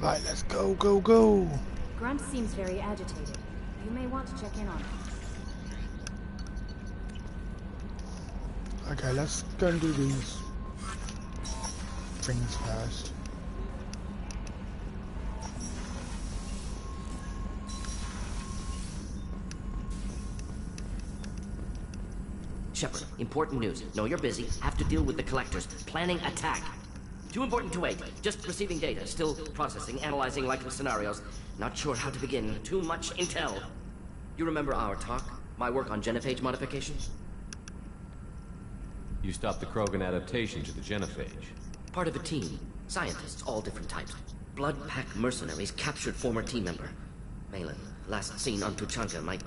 Right, let's go, go, go. Grunt seems very agitated. You may want to check in on him. Okay, let's go and do these things first. Shepard, important news. Know you're busy. Have to deal with the collectors. Planning attack. Too important to wait. Just receiving data. Still processing, analyzing likely scenarios. Not sure how to begin. Too much intel. You remember our talk? My work on genophage modification? You stopped the Krogan adaptation to the genophage. Part of a team. Scientists, all different types. Blood Pack mercenaries captured former team member. Malin, last seen on Tuchanka. Might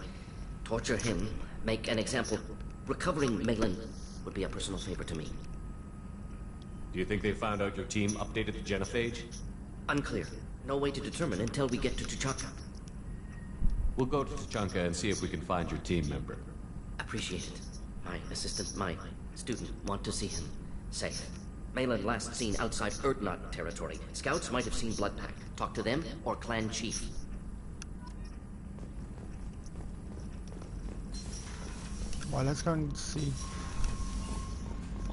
torture him. Make an example. Recovering Malin would be a personal favor to me. Do you think they found out your team updated the genophage? Unclear. No way to determine until we get to Tuchanka. We'll go to Tuchanka and see if we can find your team member. Appreciate it. My assistant, my student, want to see him safe. Malin last seen outside Erdnot territory. Scouts might have seen Blood Pack. Talk to them or clan chief. Well, let's go and see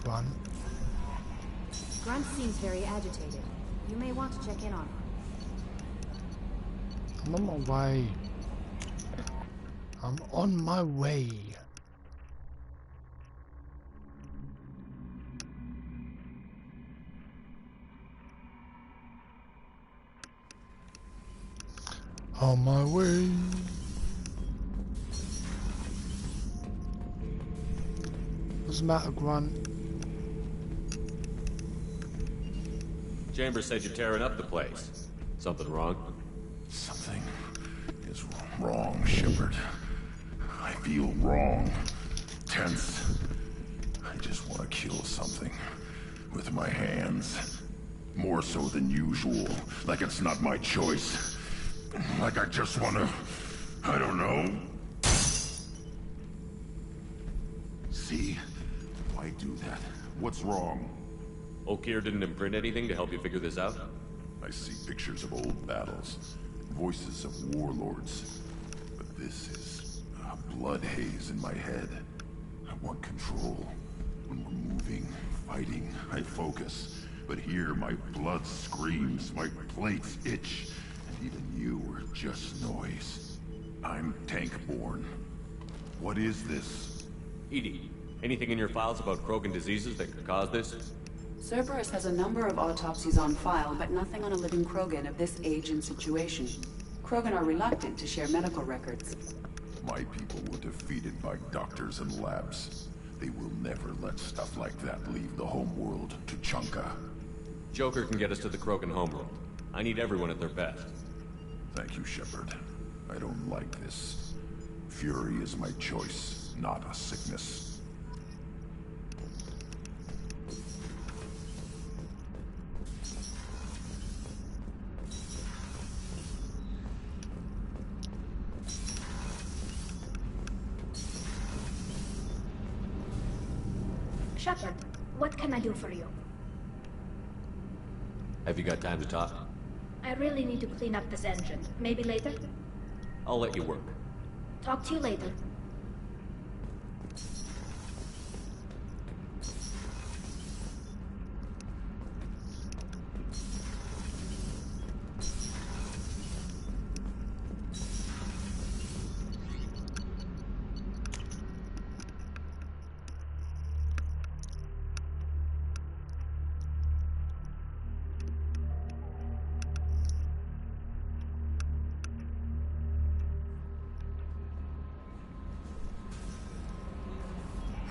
Grunt. Grunt seems very agitated. You may want to check in on him. I'm on my way. I'm on my way. On my way. What's the matter, Grunt? Chambers said you're tearing up the place. Something wrong? Something is wrong, Shepard. I feel wrong. Tense. I just want to kill something. With my hands. More so than usual. Like it's not my choice. Like I just want to... I don't know. See? Why do that? What's wrong? Okeer didn't imprint anything to help you figure this out? I see pictures of old battles. Voices of warlords. But this is a blood haze in my head. I want control. When we're moving, fighting, I focus. But here my blood screams, my plates itch. And even you are just noise. I'm tank-born. What is this? EDI, anything in your files about Krogan diseases that could cause this? Cerberus has a number of autopsies on file, but nothing on a living Krogan of this age and situation. Krogan are reluctant to share medical records. My people were defeated by doctors and labs. They will never let stuff like that leave the homeworld to Tuchanka. Joker can get us to the Krogan homeworld. I need everyone at their best. Thank you, Shepard. I don't like this. Fury is my choice, not a sickness. Shepard, what can I do for you? Have you got time to talk? I really need to clean up this engine. Maybe later? I'll let you work. Talk to you later.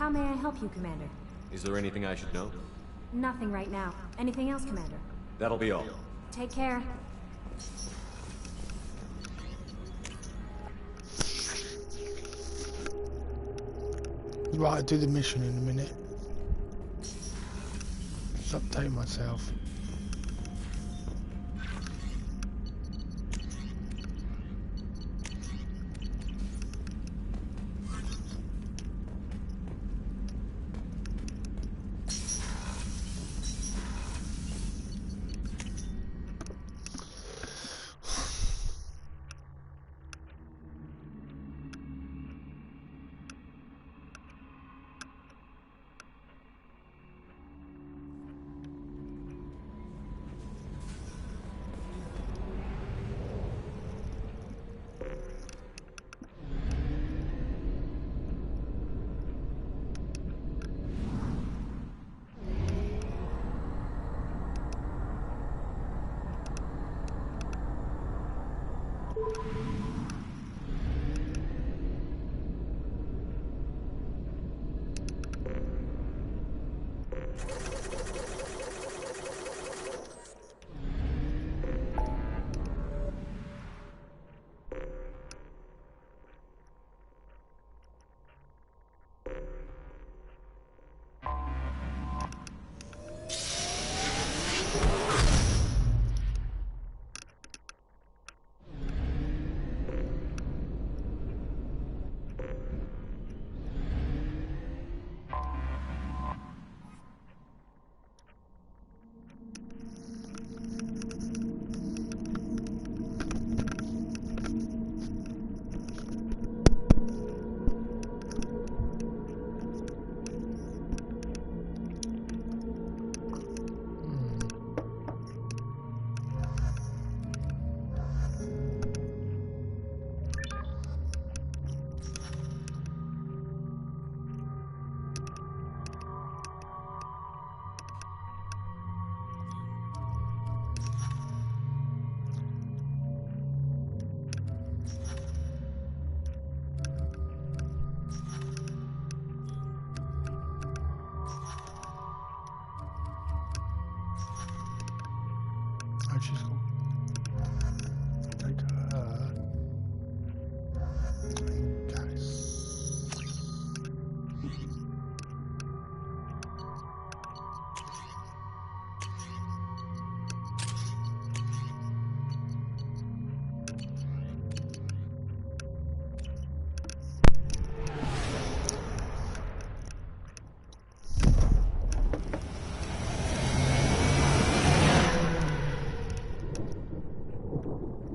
How may I help you, Commander? Is there anything I should know? Nothing right now. Anything else, Commander? That'll be all. Take care. Right, I'll do the mission in a minute. Just update myself.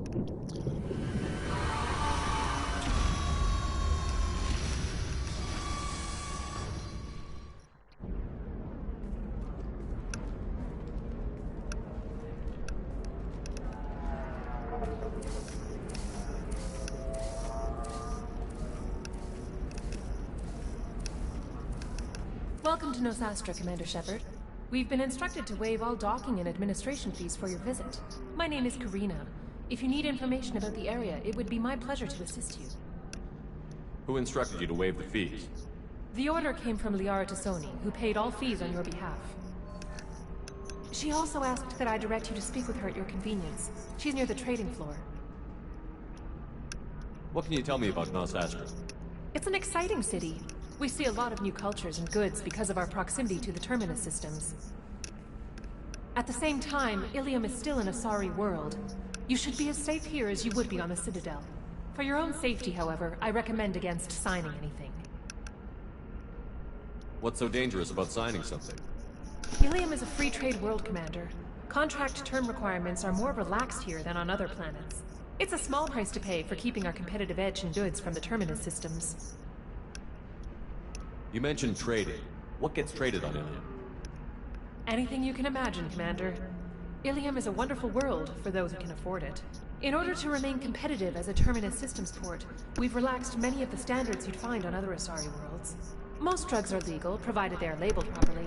Welcome to Nosastra, Commander Shepard. We've been instructed to waive all docking and administration fees for your visit. My name is Karina. If you need information about the area, it would be my pleasure to assist you. Who instructed you to waive the fees? The order came from Liara Tassoni, who paid all fees on your behalf. She also asked that I direct you to speak with her at your convenience. She's near the trading floor. What can you tell me about Nosastra? It's an exciting city. We see a lot of new cultures and goods because of our proximity to the Terminus systems. At the same time, Ilium is still an Asari world. You should be as safe here as you would be on the Citadel. For your own safety, however, I recommend against signing anything. What's so dangerous about signing something? Ilium is a free trade world, Commander. Contract term requirements are more relaxed here than on other planets. It's a small price to pay for keeping our competitive edge in goods from the Terminus systems. You mentioned trading. What gets traded on Ilium? Anything you can imagine, Commander. Ilium is a wonderful world for those who can afford it. In order to remain competitive as a Terminus systems port, we've relaxed many of the standards you'd find on other Asari worlds. Most drugs are legal, provided they are labeled properly.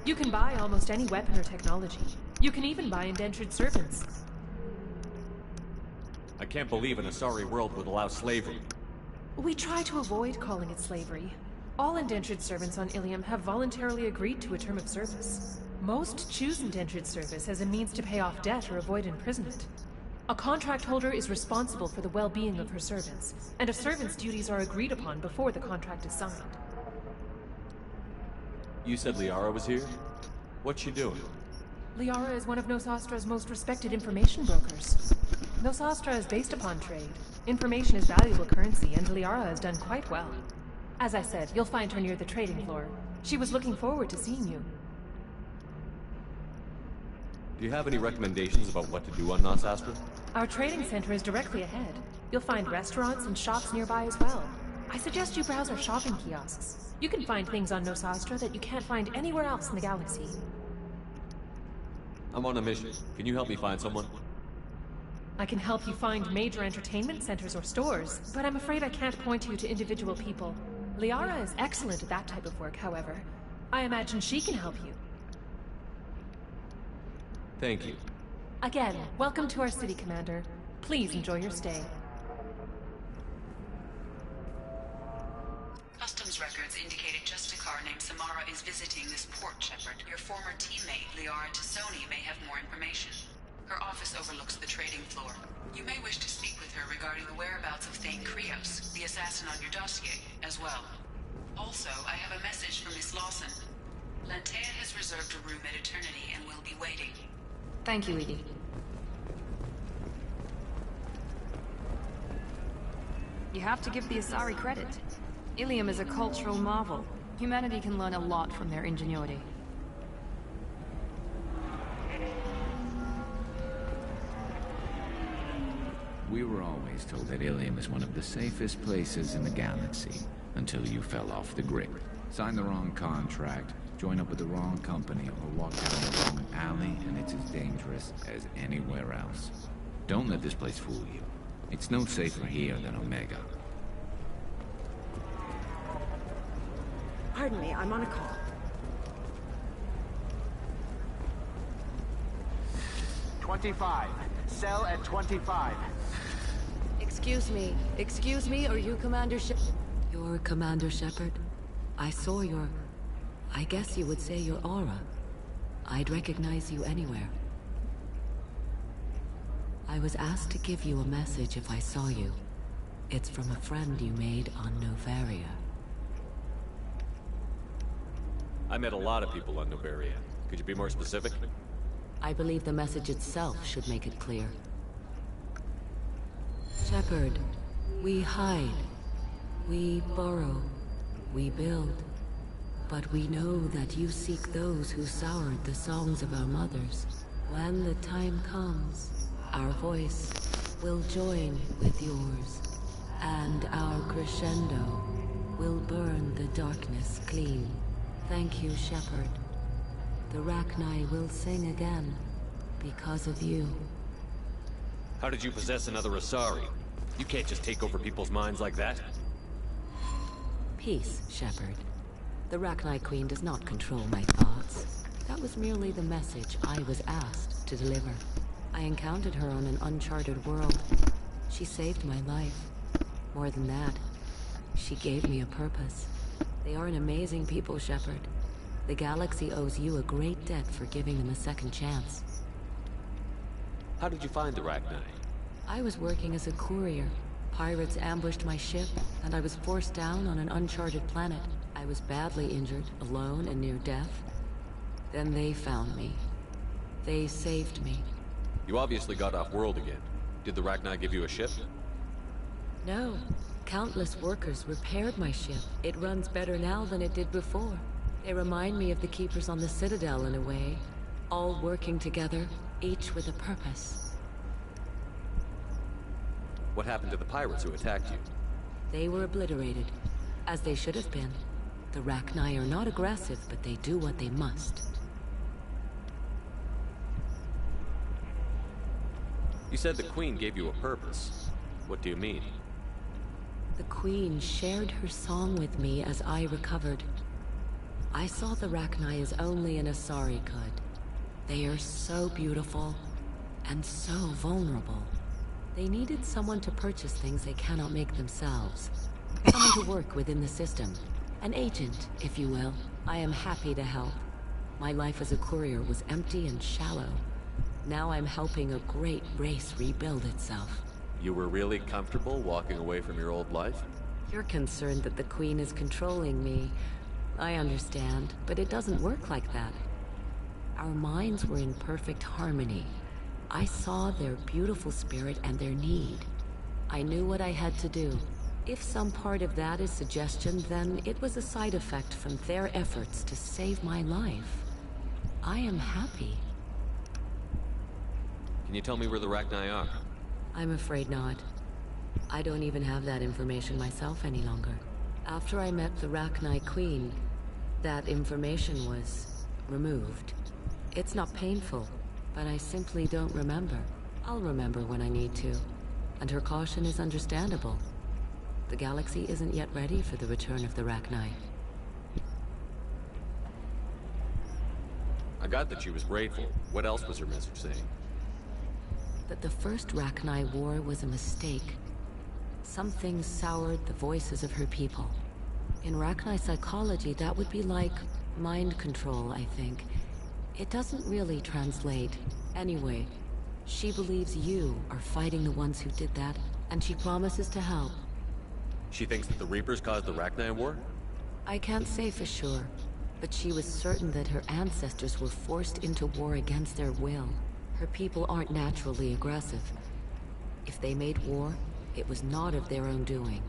You can buy almost any weapon or technology. You can even buy indentured servants. I can't believe an Asari world would allow slavery. We try to avoid calling it slavery. All indentured servants on Ilium have voluntarily agreed to a term of service. Most choose indentured service as a means to pay off debt or avoid imprisonment. A contract holder is responsible for the well-being of her servants, and a servant's duties are agreed upon before the contract is signed. You said Liara was here? What's she doing? Liara is one of Nosastra's most respected information brokers. Nosastra is based upon trade. Information is valuable currency, and Liara has done quite well. As I said, you'll find her near the trading floor. She was looking forward to seeing you. Do you have any recommendations about what to do on Nosastra? Our trading center is directly ahead. You'll find restaurants and shops nearby as well. I suggest you browse our shopping kiosks. You can find things on Nosastra that you can't find anywhere else in the galaxy. I'm on a mission. Can you help me find someone? I can help you find major entertainment centers or stores, but I'm afraid I can't point you to individual people. Liara is excellent at that type of work, however. I imagine she can help you. Thank you. Again, welcome to our city, Commander. Please enjoy your stay. Customs records indicated just a car named Samara is visiting this port, Shepard. Your former teammate, Liara Tassoni, may have more information. Her office overlooks the trading floor. You may wish to speak with her regarding the whereabouts of Thane Krios, the assassin on your dossier, as well. Also, I have a message from Miss Lawson. Lantea has reserved a room at Eternity and will be waiting. Thank you, Edie. You have to give the Asari credit. Ilium is a cultural marvel. Humanity can learn a lot from their ingenuity. We were always told that Ilium is one of the safest places in the galaxy, until you fell off the grid. Signed the wrong contract, join up with the wrong company, or walk down the wrong alley, and it's as dangerous as anywhere else. Don't let this place fool you. It's no safer here than Omega. Pardon me, I'm on a call. "25. Cell at 25. Excuse me, are you Commander Shepard? You're Commander Shepard? I saw your... I guess you would say your aura. I'd recognize you anywhere. I was asked to give you a message if I saw you. It's from a friend you made on Novaria. I met a lot of people on Novaria. Could you be more specific? I believe the message itself should make it clear. Shepard, we hide. We burrow. We build. But we know that you seek those who soured the songs of our mothers. When the time comes, our voice will join with yours, and our crescendo will burn the darkness clean. Thank you, Shepard. The Rachni will sing again because of you. How did you possess another Asari? You can't just take over people's minds like that. Peace, Shepard. The Rachni Queen does not control my thoughts. That was merely the message I was asked to deliver. I encountered her on an uncharted world. She saved my life. More than that, she gave me a purpose. They are an amazing people, Shepard. The galaxy owes you a great debt for giving them a second chance. How did you find the Rachni? I was working as a courier. Pirates ambushed my ship, and I was forced down on an uncharted planet. I was badly injured, alone and near death. Then they found me. They saved me. You obviously got off-world again. Did the Rachni give you a ship? No. Countless workers repaired my ship. It runs better now than it did before. They remind me of the Keepers on the Citadel in a way. All working together, each with a purpose. What happened to the pirates who attacked you? They were obliterated, as they should have been. The Rachni are not aggressive, but they do what they must. You said the Queen gave you a purpose. What do you mean? The Queen shared her song with me as I recovered. I saw the Rachni as only an Asari could. They are so beautiful, and so vulnerable. They needed someone to purchase things they cannot make themselves. Someone to work within the system. An agent, if you will. I am happy to help. My life as a courier was empty and shallow. Now I'm helping a great race rebuild itself. You were really comfortable walking away from your old life? You're concerned that the Queen is controlling me. I understand, but it doesn't work like that. Our minds were in perfect harmony. I saw their beautiful spirit and their need. I knew what I had to do. If some part of that is suggestion, then it was a side effect from their efforts to save my life. I am happy. Can you tell me where the Rachni are? I'm afraid not. I don't even have that information myself any longer. After I met the Rachni Queen, that information was removed. It's not painful, but I simply don't remember. I'll remember when I need to, and her caution is understandable. The galaxy isn't yet ready for the return of the Rachni. I got that she was grateful. What else was her message saying? That the first Rachni war was a mistake. Something soured the voices of her people. In Rachni psychology, that would be like mind control, I think. It doesn't really translate. Anyway, she believes you are fighting the ones who did that, and she promises to help. She thinks that the Reapers caused the Rachni war? I can't say for sure, but she was certain that her ancestors were forced into war against their will. Her people aren't naturally aggressive. If they made war, it was not of their own doing.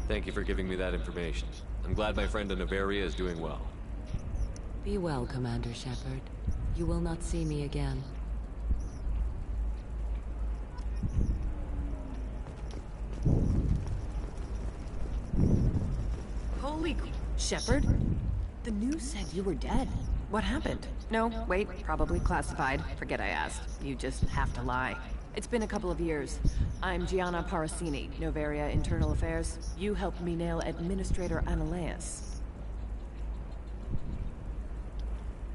Thank you for giving me that information. I'm glad my friend in Noveria is doing well. Be well, Commander Shepard. You will not see me again. Holy Shepard? The news said you were dead. What happened? No, wait, probably classified. Forget I asked. You just have to lie. It's been a couple of years. I'm Gianna Parasini, Noveria Internal Affairs. You helped me nail Administrator Analeas.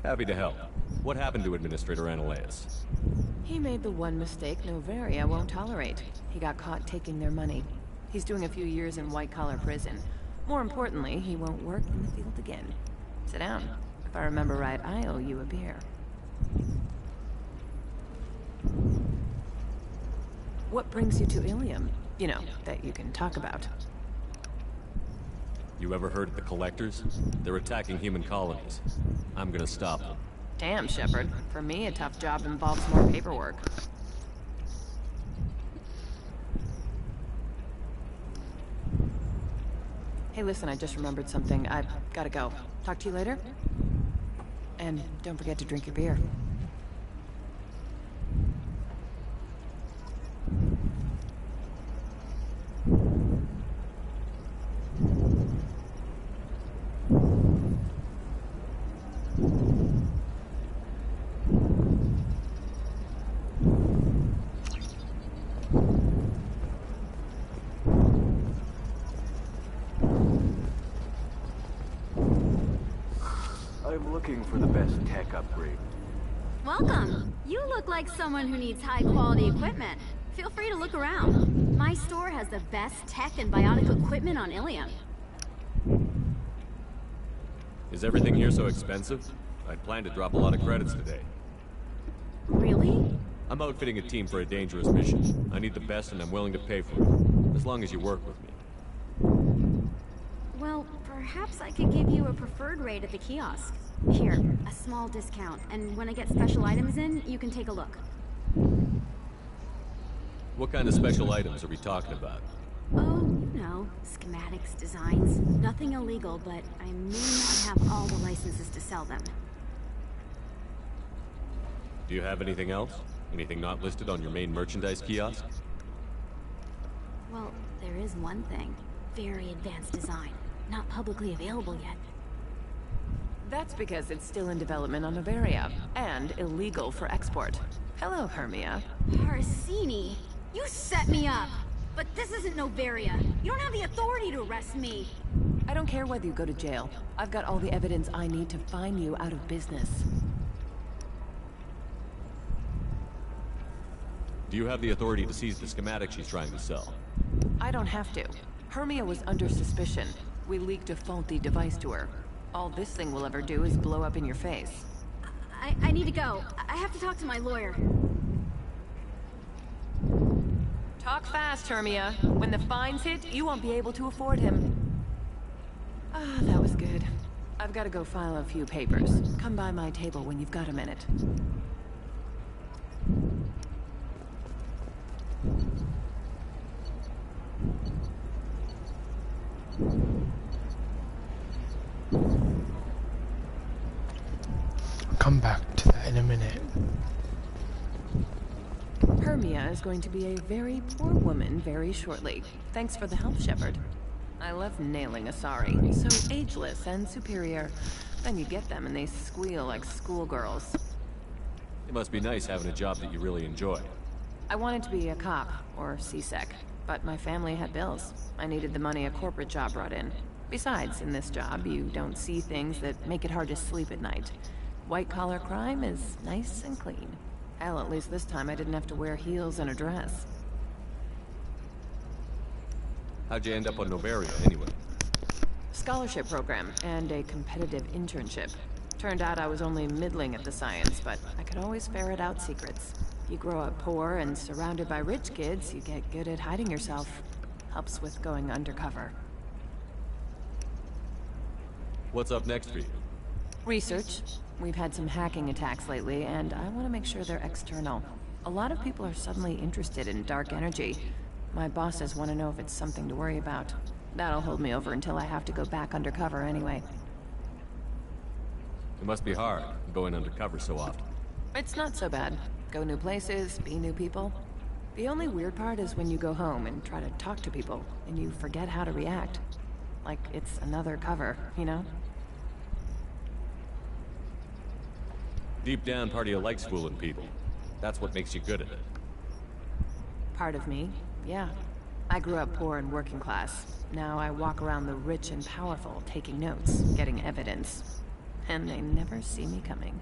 Happy to help. What happened to Administrator Analeas? He made the one mistake Noveria won't tolerate. He got caught taking their money. He's doing a few years in white-collar prison. More importantly, he won't work in the field again. Sit down. If I remember right, I owe you a beer. What brings you to Ilium? You know, that you can talk about. You ever heard of the Collectors? They're attacking human colonies. I'm gonna stop them. Damn, Shepard. For me, a tough job involves more paperwork. Hey, listen, I just remembered something. I've gotta go. Talk to you later? And don't forget to drink your beer. looking for the best tech upgrade. Welcome. You look like someone who needs high-quality equipment. Feel free to look around. My store has the best tech and bionic equipment on Ilium. Is everything here so expensive? I'd planned to drop a lot of credits today. Really? I'm outfitting a team for a dangerous mission. I need the best and I'm willing to pay for it. As long as you work with me. Well, perhaps I could give you a preferred rate at the kiosk. Here, a small discount, and when I get special items in, you can take a look. What kind of special items are we talking about? Oh, you know, schematics, designs. Nothing illegal, but I may not have all the licenses to sell them. Do you have anything else? Anything not listed on your main merchandise kiosk? Well, there is one thing. Very advanced design. Not publicly available yet. That's because it's still in development on Novaria, and illegal for export. Hello, Hermia. Parsini, you set me up! But this isn't Novaria. You don't have the authority to arrest me. I don't care whether you go to jail. I've got all the evidence I need to find you out of business. Do you have the authority to seize the schematic she's trying to sell? I don't have to. Hermia was under suspicion. We leaked a faulty device to her. All this thing will ever do is blow up in your face. I need to go. I have to talk to my lawyer. Talk fast, Hermia. When the fines hit, you won't be able to afford him. Ah, that was good. I've got to go file a few papers. Come by my table when you've got a minute. Come back to that in a minute. Hermia is going to be a very poor woman very shortly. Thanks for the help, Shepard. I love nailing Asari. So ageless and superior. Then you get them and they squeal like schoolgirls. It must be nice having a job that you really enjoy. I wanted to be a cop, or CSEC, but my family had bills. I needed the money a corporate job brought in. Besides, in this job, you don't see things that make it hard to sleep at night. White-collar crime is nice and clean. Hell, at least this time I didn't have to wear heels and a dress. How'd you end up on Novaria, anyway? Scholarship program, and a competitive internship. Turned out I was only middling at the science, but I could always ferret out secrets. You grow up poor and surrounded by rich kids, you get good at hiding yourself. Helps with going undercover. What's up next for you? Research. We've had some hacking attacks lately, and I want to make sure they're external. A lot of people are suddenly interested in dark energy. My bosses want to know if it's something to worry about. That'll hold me over until I have to go back undercover anyway. It must be hard, going undercover so often. It's not so bad. Go new places, be new people. The only weird part is when you go home and try to talk to people, and you forget how to react. Like it's another cover, you know? Deep down, part of you likes fooling people. That's what makes you good at it. Part of me, yeah. I grew up poor and working class. Now I walk around the rich and powerful, taking notes, getting evidence. And they never see me coming.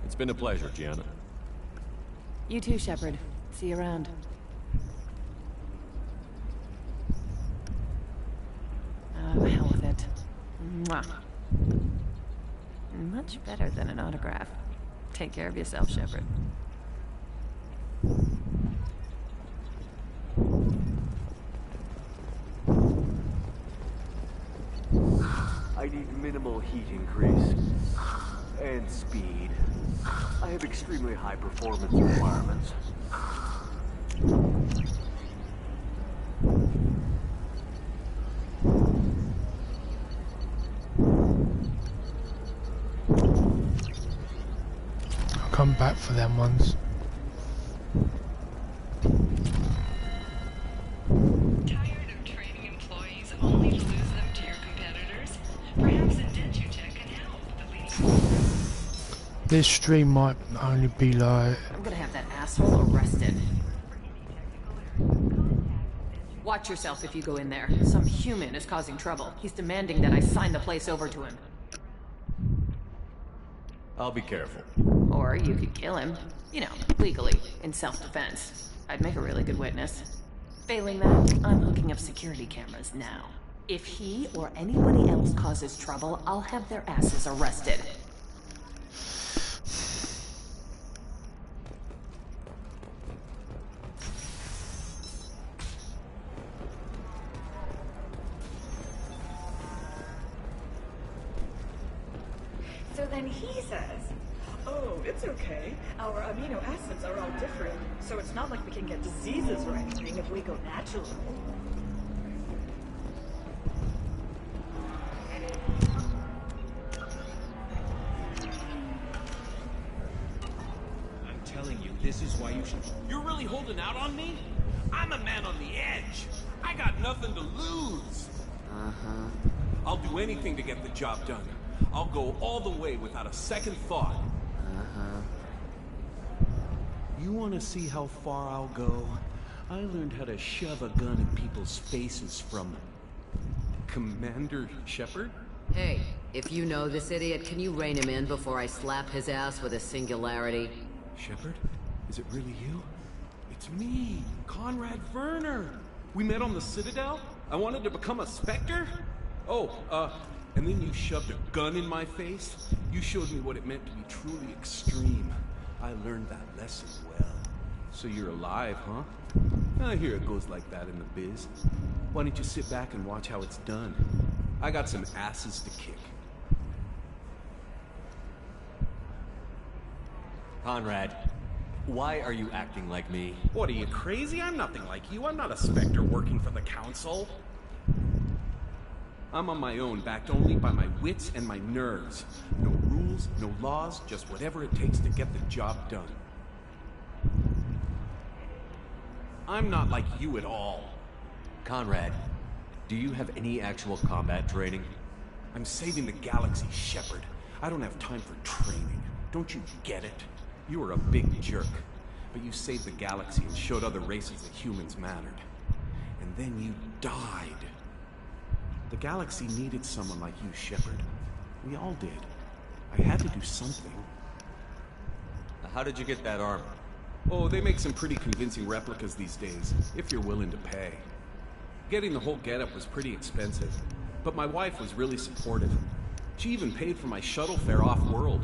It's been a pleasure, Gianna. You too, Shepard. See you around. Oh, hell with it. Mwah. Much better than an autograph. Take care of yourself, Shepard. I need minimal heat increase. And speed. I have extremely high performance requirements. I'll come back for them ones. Tired of training employees only to lose them to your competitors? Perhaps Indentutech can help, at least. This stream might only be like... I'm gonna have that asshole arrested. Watch yourself if you go in there. Some human is causing trouble. He's demanding that I sign the place over to him. I'll be careful. Or you could kill him. You know, legally, in self-defense. I'd make a really good witness. Failing that, I'm hooking up security cameras now. If he or anybody else causes trouble, I'll have their asses arrested. So then he says, oh, it's okay. Our amino acids are all different, so it's not like we can get diseases or anything if we go natural. I'm telling you, this is why you should... You're really holding out on me? I'm a man on the edge. I got nothing to lose. Uh-huh. I'll do anything to get the job done. I'll go all the way without a second thought. Uh-huh. You want to see how far I'll go? I learned how to shove a gun in people's faces from Commander Shepard? Hey, if you know this idiot, can you rein him in before I slap his ass with a singularity? Shepard? Is it really you? It's me, Conrad Werner. We met on the Citadel? I wanted to become a Spectre? And then you shoved a gun in my face? You showed me what it meant to be truly extreme. I learned that lesson well. So you're alive, huh? I hear it goes like that in the biz. Why don't you sit back and watch how it's done? I got some asses to kick. Conrad, why are you acting like me? What, are you crazy? I'm nothing like you. I'm not a Spectre working for the Council. I'm on my own, backed only by my wits and my nerves. No rules, no laws, just whatever it takes to get the job done. I'm not like you at all. Conrad, do you have any actual combat training? I'm saving the galaxy, Shepard. I don't have time for training. Don't you get it? You were a big jerk, but you saved the galaxy and showed other races that humans mattered. And then you died. The galaxy needed someone like you, Shepard. We all did. I had to do something. How did you get that armor? Oh, they make some pretty convincing replicas these days, if you're willing to pay. Getting the whole getup was pretty expensive, but my wife was really supportive. She even paid for my shuttle fare off-world.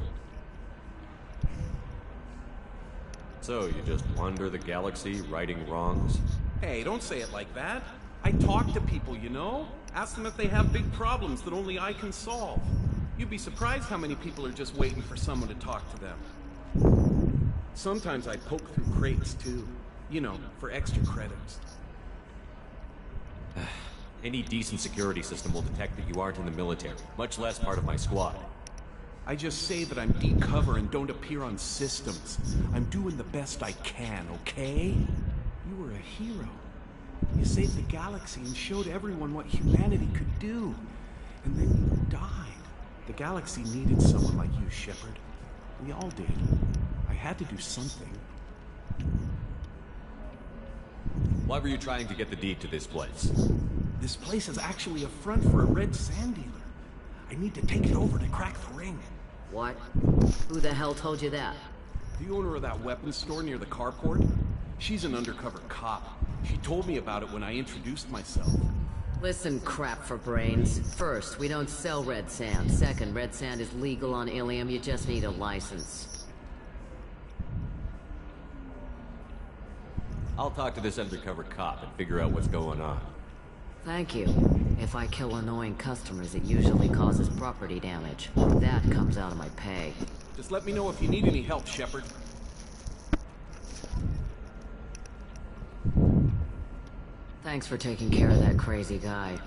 So, you just wander the galaxy, righting wrongs? Hey, don't say it like that. I talk to people, you know? Ask them if they have big problems that only I can solve. You'd be surprised how many people are just waiting for someone to talk to them. Sometimes I poke through crates, too. You know, for extra credits. Any decent security system will detect that you aren't in the military, much less part of my squad. I just say that I'm deep cover and don't appear on systems. I'm doing the best I can, okay? You were a hero. You saved the galaxy and showed everyone what humanity could do. And then you died. The galaxy needed someone like you, Shepard. We all did. I had to do something. Why were you trying to get the deed to this place? This place is actually a front for a red sand dealer. I need to take it over to crack the ring. What? Who the hell told you that? The owner of that weapons store near the carport. She's an undercover cop. She told me about it when I introduced myself. Listen, crap for brains. First, we don't sell red sand. Second, red sand is legal on Ilium. You just need a license. I'll talk to this undercover cop and figure out what's going on. Thank you. If I kill annoying customers, it usually causes property damage. That comes out of my pay. Just let me know if you need any help, Shepard. Thanks for taking care of that crazy guy.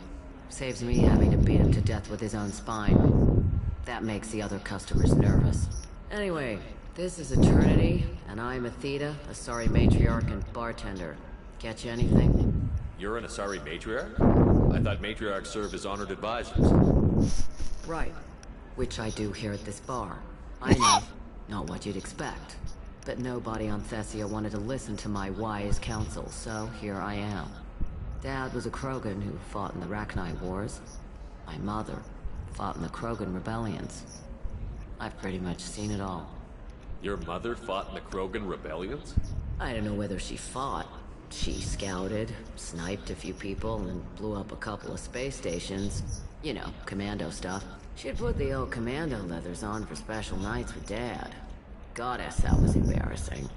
Saves me having to beat him to death with his own spine. That makes the other customers nervous. Anyway, this is Eternity, and I'm Athena, Asari matriarch and bartender. Get you anything? You're an Asari matriarch? I thought matriarchs served as honored advisors. Right. Which I do here at this bar. I know. Not what you'd expect. But nobody on Thessia wanted to listen to my wise counsel, so here I am. Dad was a Krogan who fought in the Rachni Wars. My mother fought in the Krogan rebellions. I've pretty much seen it all. Your mother fought in the Krogan rebellions? I don't know whether she fought. She scouted, sniped a few people, and blew up a couple of space stations. You know, commando stuff. She'd put the old commando leathers on for special nights with Dad. Goddess, that was embarrassing.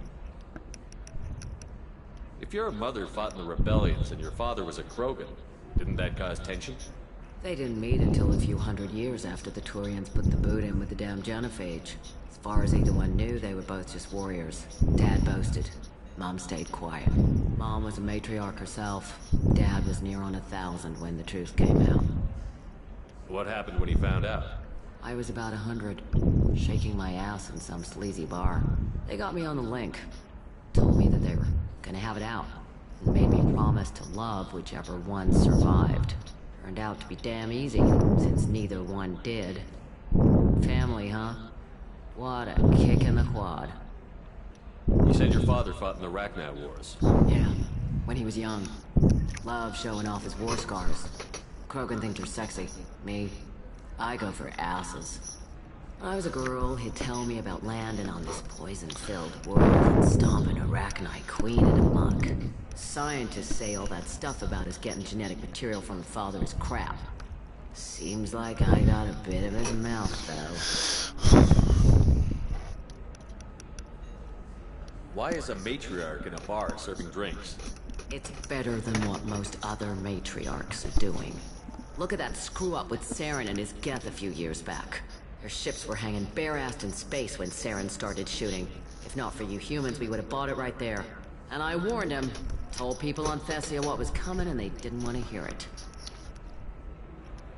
If your mother fought in the rebellions and your father was a Krogan, didn't that cause tension? They didn't meet until a few hundred years after the Turians put the boot in with the damn genophage. As far as either one knew, they were both just warriors. Dad boasted. Mom stayed quiet. Mom was a matriarch herself. Dad was near on 1,000 when the truth came out. What happened when he found out? I was about 100, shaking my ass in some sleazy bar. They got me on the link. Told me that they were gonna have it out. And made me promise to love whichever one survived. Turned out to be damn easy, since neither one did. Family, huh? What a kick in the quad. You said your father fought in the Rachni Wars. Yeah, when he was young. Loved showing off his war scars. Krogan think you're sexy. Me, I go for asses. When I was a girl, he'd tell me about landing on this poison-filled world and stomping a Rachni queen in a muck. Scientists say all that stuff about us getting genetic material from the father is crap. Seems like I got a bit of his mouth, though. Why is a matriarch in a bar serving drinks? It's better than what most other matriarchs are doing. Look at that screw-up with Saren and his Geth a few years back. Their ships were hanging bare-assed in space when Saren started shooting. If not for you humans, we would have bought it right there. And I warned him. Told people on Thessia what was coming, and they didn't want to hear it.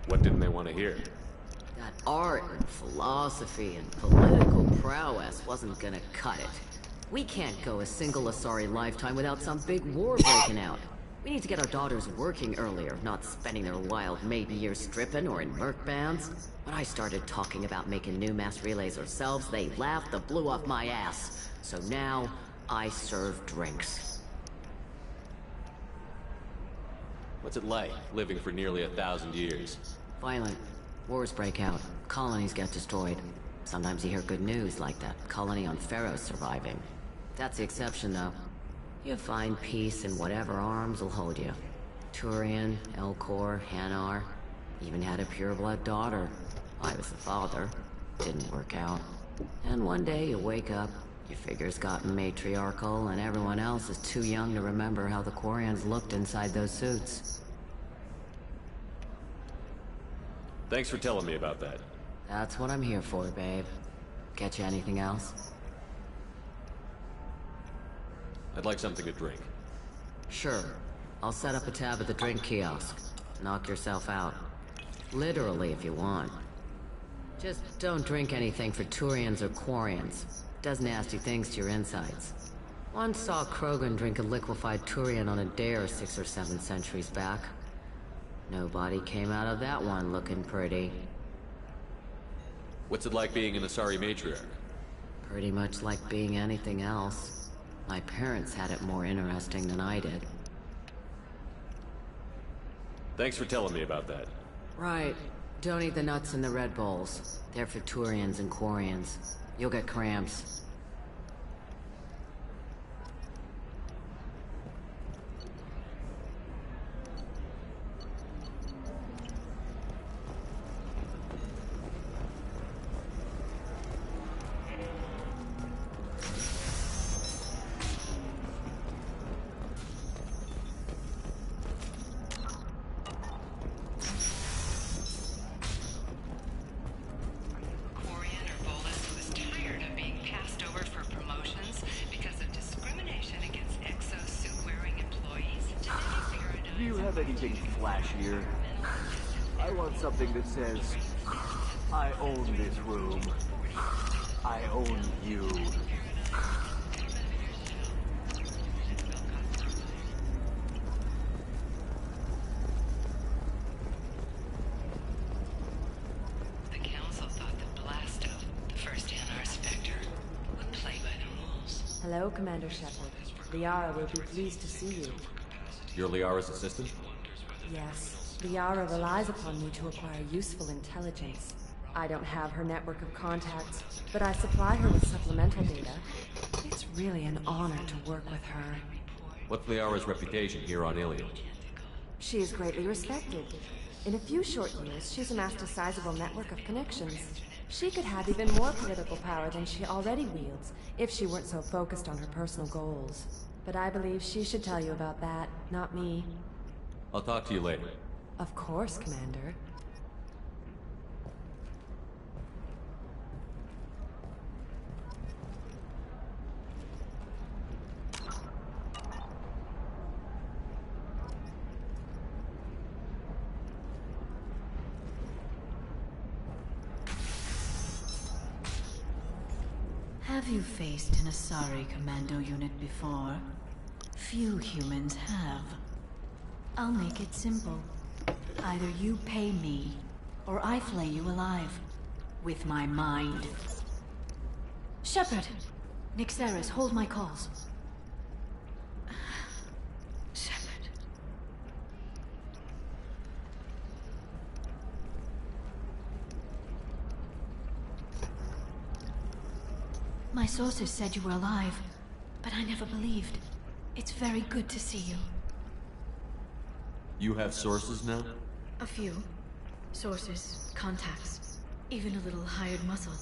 What didn't they want to hear? That art and philosophy and political prowess wasn't gonna cut it. We can't go a single Asari lifetime without some big war breaking out. We need to get our daughters working earlier, not spending their wild maiden years stripping or in merc bands. When I started talking about making new mass relays ourselves, they laughed the blue off my ass. So now, I serve drinks. What's it like, living for nearly 1,000 years? Violent. Wars break out. Colonies get destroyed. Sometimes you hear good news, like that colony on Pharaoh surviving. That's the exception, though. You find peace in whatever arms will hold you. Turian, Elcor, Hanar. Even had a pureblood daughter. I was the father. Didn't work out. And one day you wake up, your figure's gotten matriarchal, and everyone else is too young to remember how the Quarians looked inside those suits. Thanks for telling me about that. That's what I'm here for, babe. Get you anything else? I'd like something to drink. Sure. I'll set up a tab at the drink kiosk. Knock yourself out. Literally, if you want. Just don't drink anything for Turians or Quarians. Does nasty things to your insides. Once saw Krogan drink a liquefied Turian on a dare 6 or 7 centuries back. Nobody came out of that one looking pretty. What's it like being an Asari matriarch? Pretty much like being anything else. My parents had it more interesting than I did. Thanks for telling me about that. Right. Don't eat the nuts in the Red Bulls. They're for Turians and Quarians. You'll get cramps. Do you have anything flashier? I want something that says, I own this room. I own you. The Council thought that Blasto, the first Hanar Spectre, would play by the rules. Hello, Commander Shepard. Liara will be pleased to see you. You're Liara's assistant? Yes. Liara relies upon me to acquire useful intelligence. I don't have her network of contacts, but I supply her with supplemental data. It's really an honor to work with her. What's Liara's reputation here on Ilium? She is greatly respected. In a few short years, she's amassed a sizable network of connections. She could have even more political power than she already wields, if she weren't so focused on her personal goals. But I believe she should tell you about that, not me. I'll talk to you later. Of course, Commander. Have you faced an Asari commando unit before? Few humans have. I'll make it simple. Either you pay me, or I flay you alive. With my mind. Shepard! Nixeris, hold my calls. Shepard. My sources said you were alive, but I never believed. It's very good to see you. You have sources now? A few. Sources, contacts, even a little hired muscle.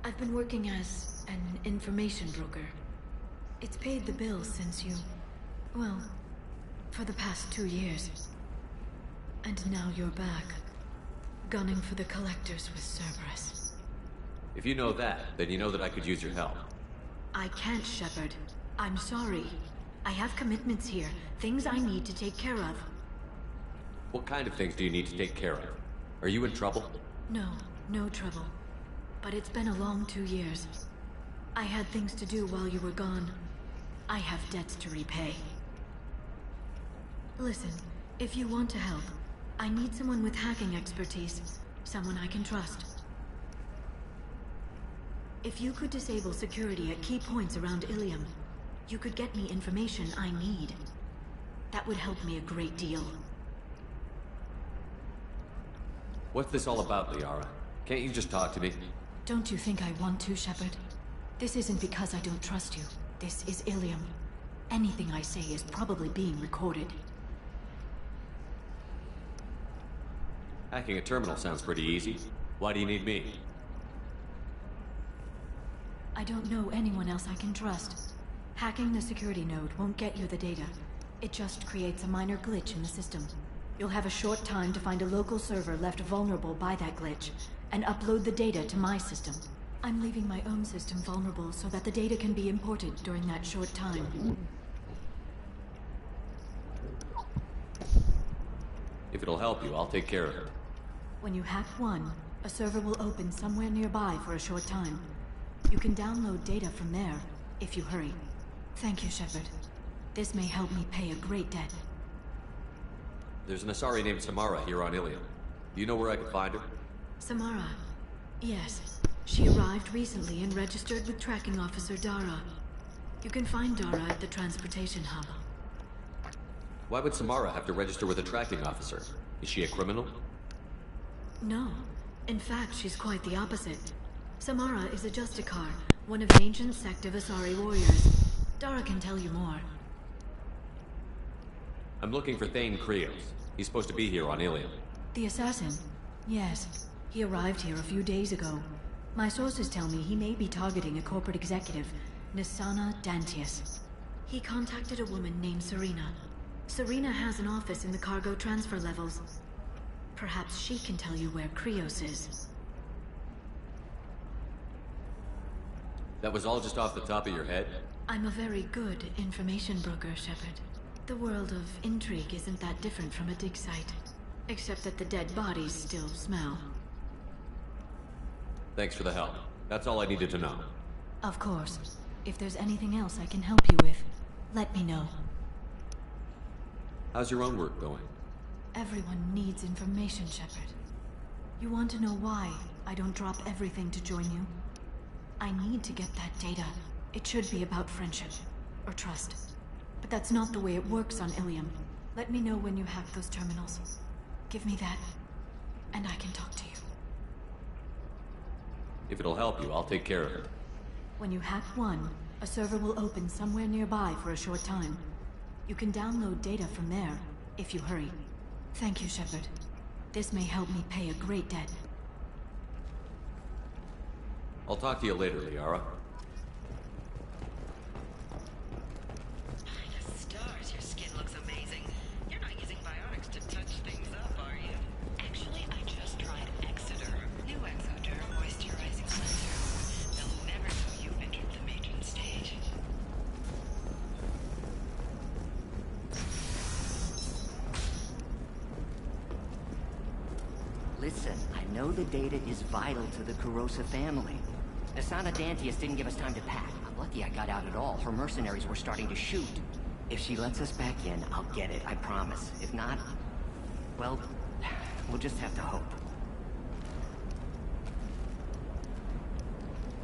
I've been working as an information broker. It's paid the bills since you... well, for the past 2 years. And now you're back, gunning for the Collectors with Cerberus. If you know that, then you know that I could use your help. I can't, Shepard. I'm sorry. I have commitments here, things I need to take care of. What kind of things do you need to take care of? Are you in trouble? No, no trouble. But it's been a long 2 years. I had things to do while you were gone. I have debts to repay. Listen, if you want to help, I need someone with hacking expertise. Someone I can trust. If you could disable security at key points around Ilium, you could get me information I need. That would help me a great deal. What's this all about, Liara? Can't you just talk to me? Don't you think I want to, Shepard? This isn't because I don't trust you. This is Ilium. Anything I say is probably being recorded. Hacking a terminal sounds pretty easy. Why do you need me? I don't know anyone else I can trust. Hacking the security node won't get you the data. It just creates a minor glitch in the system. You'll have a short time to find a local server left vulnerable by that glitch, and upload the data to my system. I'm leaving my own system vulnerable so that the data can be imported during that short time. If it'll help you, I'll take care of it. When you hack one, a server will open somewhere nearby for a short time. You can download data from there, if you hurry. Thank you, Shepard. This may help me pay a great debt. There's an Asari named Samara here on Ilium. Do you know where I can find her? Samara? Yes. She arrived recently and registered with Tracking Officer Dara. You can find Dara at the transportation hub. Why would Samara have to register with a tracking officer? Is she a criminal? No. In fact, she's quite the opposite. Samara is a Justicar, one of the ancient sect of Asari warriors. Dara can tell you more. I'm looking for Thane Krios. He's supposed to be here on Ilium. The assassin? Yes. He arrived here a few days ago. My sources tell me he may be targeting a corporate executive, Nisana Dantius. He contacted a woman named Serena. Serena has an office in the cargo transfer levels. Perhaps she can tell you where Krios is. That was all just off the top of your head? I'm a very good information broker, Shepard. The world of intrigue isn't that different from a dig site. Except that the dead bodies still smell. Thanks for the help. That's all I needed to know. Of course. If there's anything else I can help you with, let me know. How's your own work going? Everyone needs information, Shepard. You want to know why I don't drop everything to join you? I need to get that data. It should be about friendship. Or trust. But that's not the way it works on Ilium. Let me know when you hack those terminals. Give me that, and I can talk to you. If it'll help you, I'll take care of it. When you hack one, a server will open somewhere nearby for a short time. You can download data from there, if you hurry. Thank you, Shepard. This may help me pay a great debt. I'll talk to you later, Liara. Stars, your skin looks amazing. You're not using bionics to touch things up, are you? Actually, I just tried Exoderm. New Exoderm moisturizing cleanser. They'll never know you've entered the matron stage. Listen, I know the data is vital to the Kurosa family. Asana Dantius didn't give us time to pack. I'm lucky I got out at all. Her mercenaries were starting to shoot. If she lets us back in, I'll get it, I promise. If not, well, we'll just have to hope.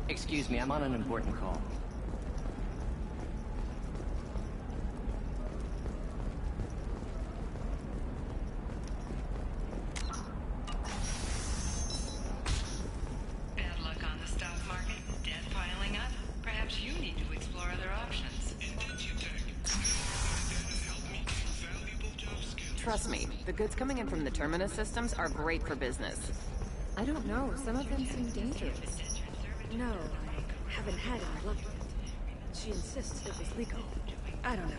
Excuse me, I'm on an important call. Bad luck on the stock market, debt piling up. Perhaps you need to explore other options. Trust me, the goods coming in from the Terminus systems are great for business. I don't know. Some of them seem dangerous. No, I haven't had any luck with it. She insists it was legal. I don't know.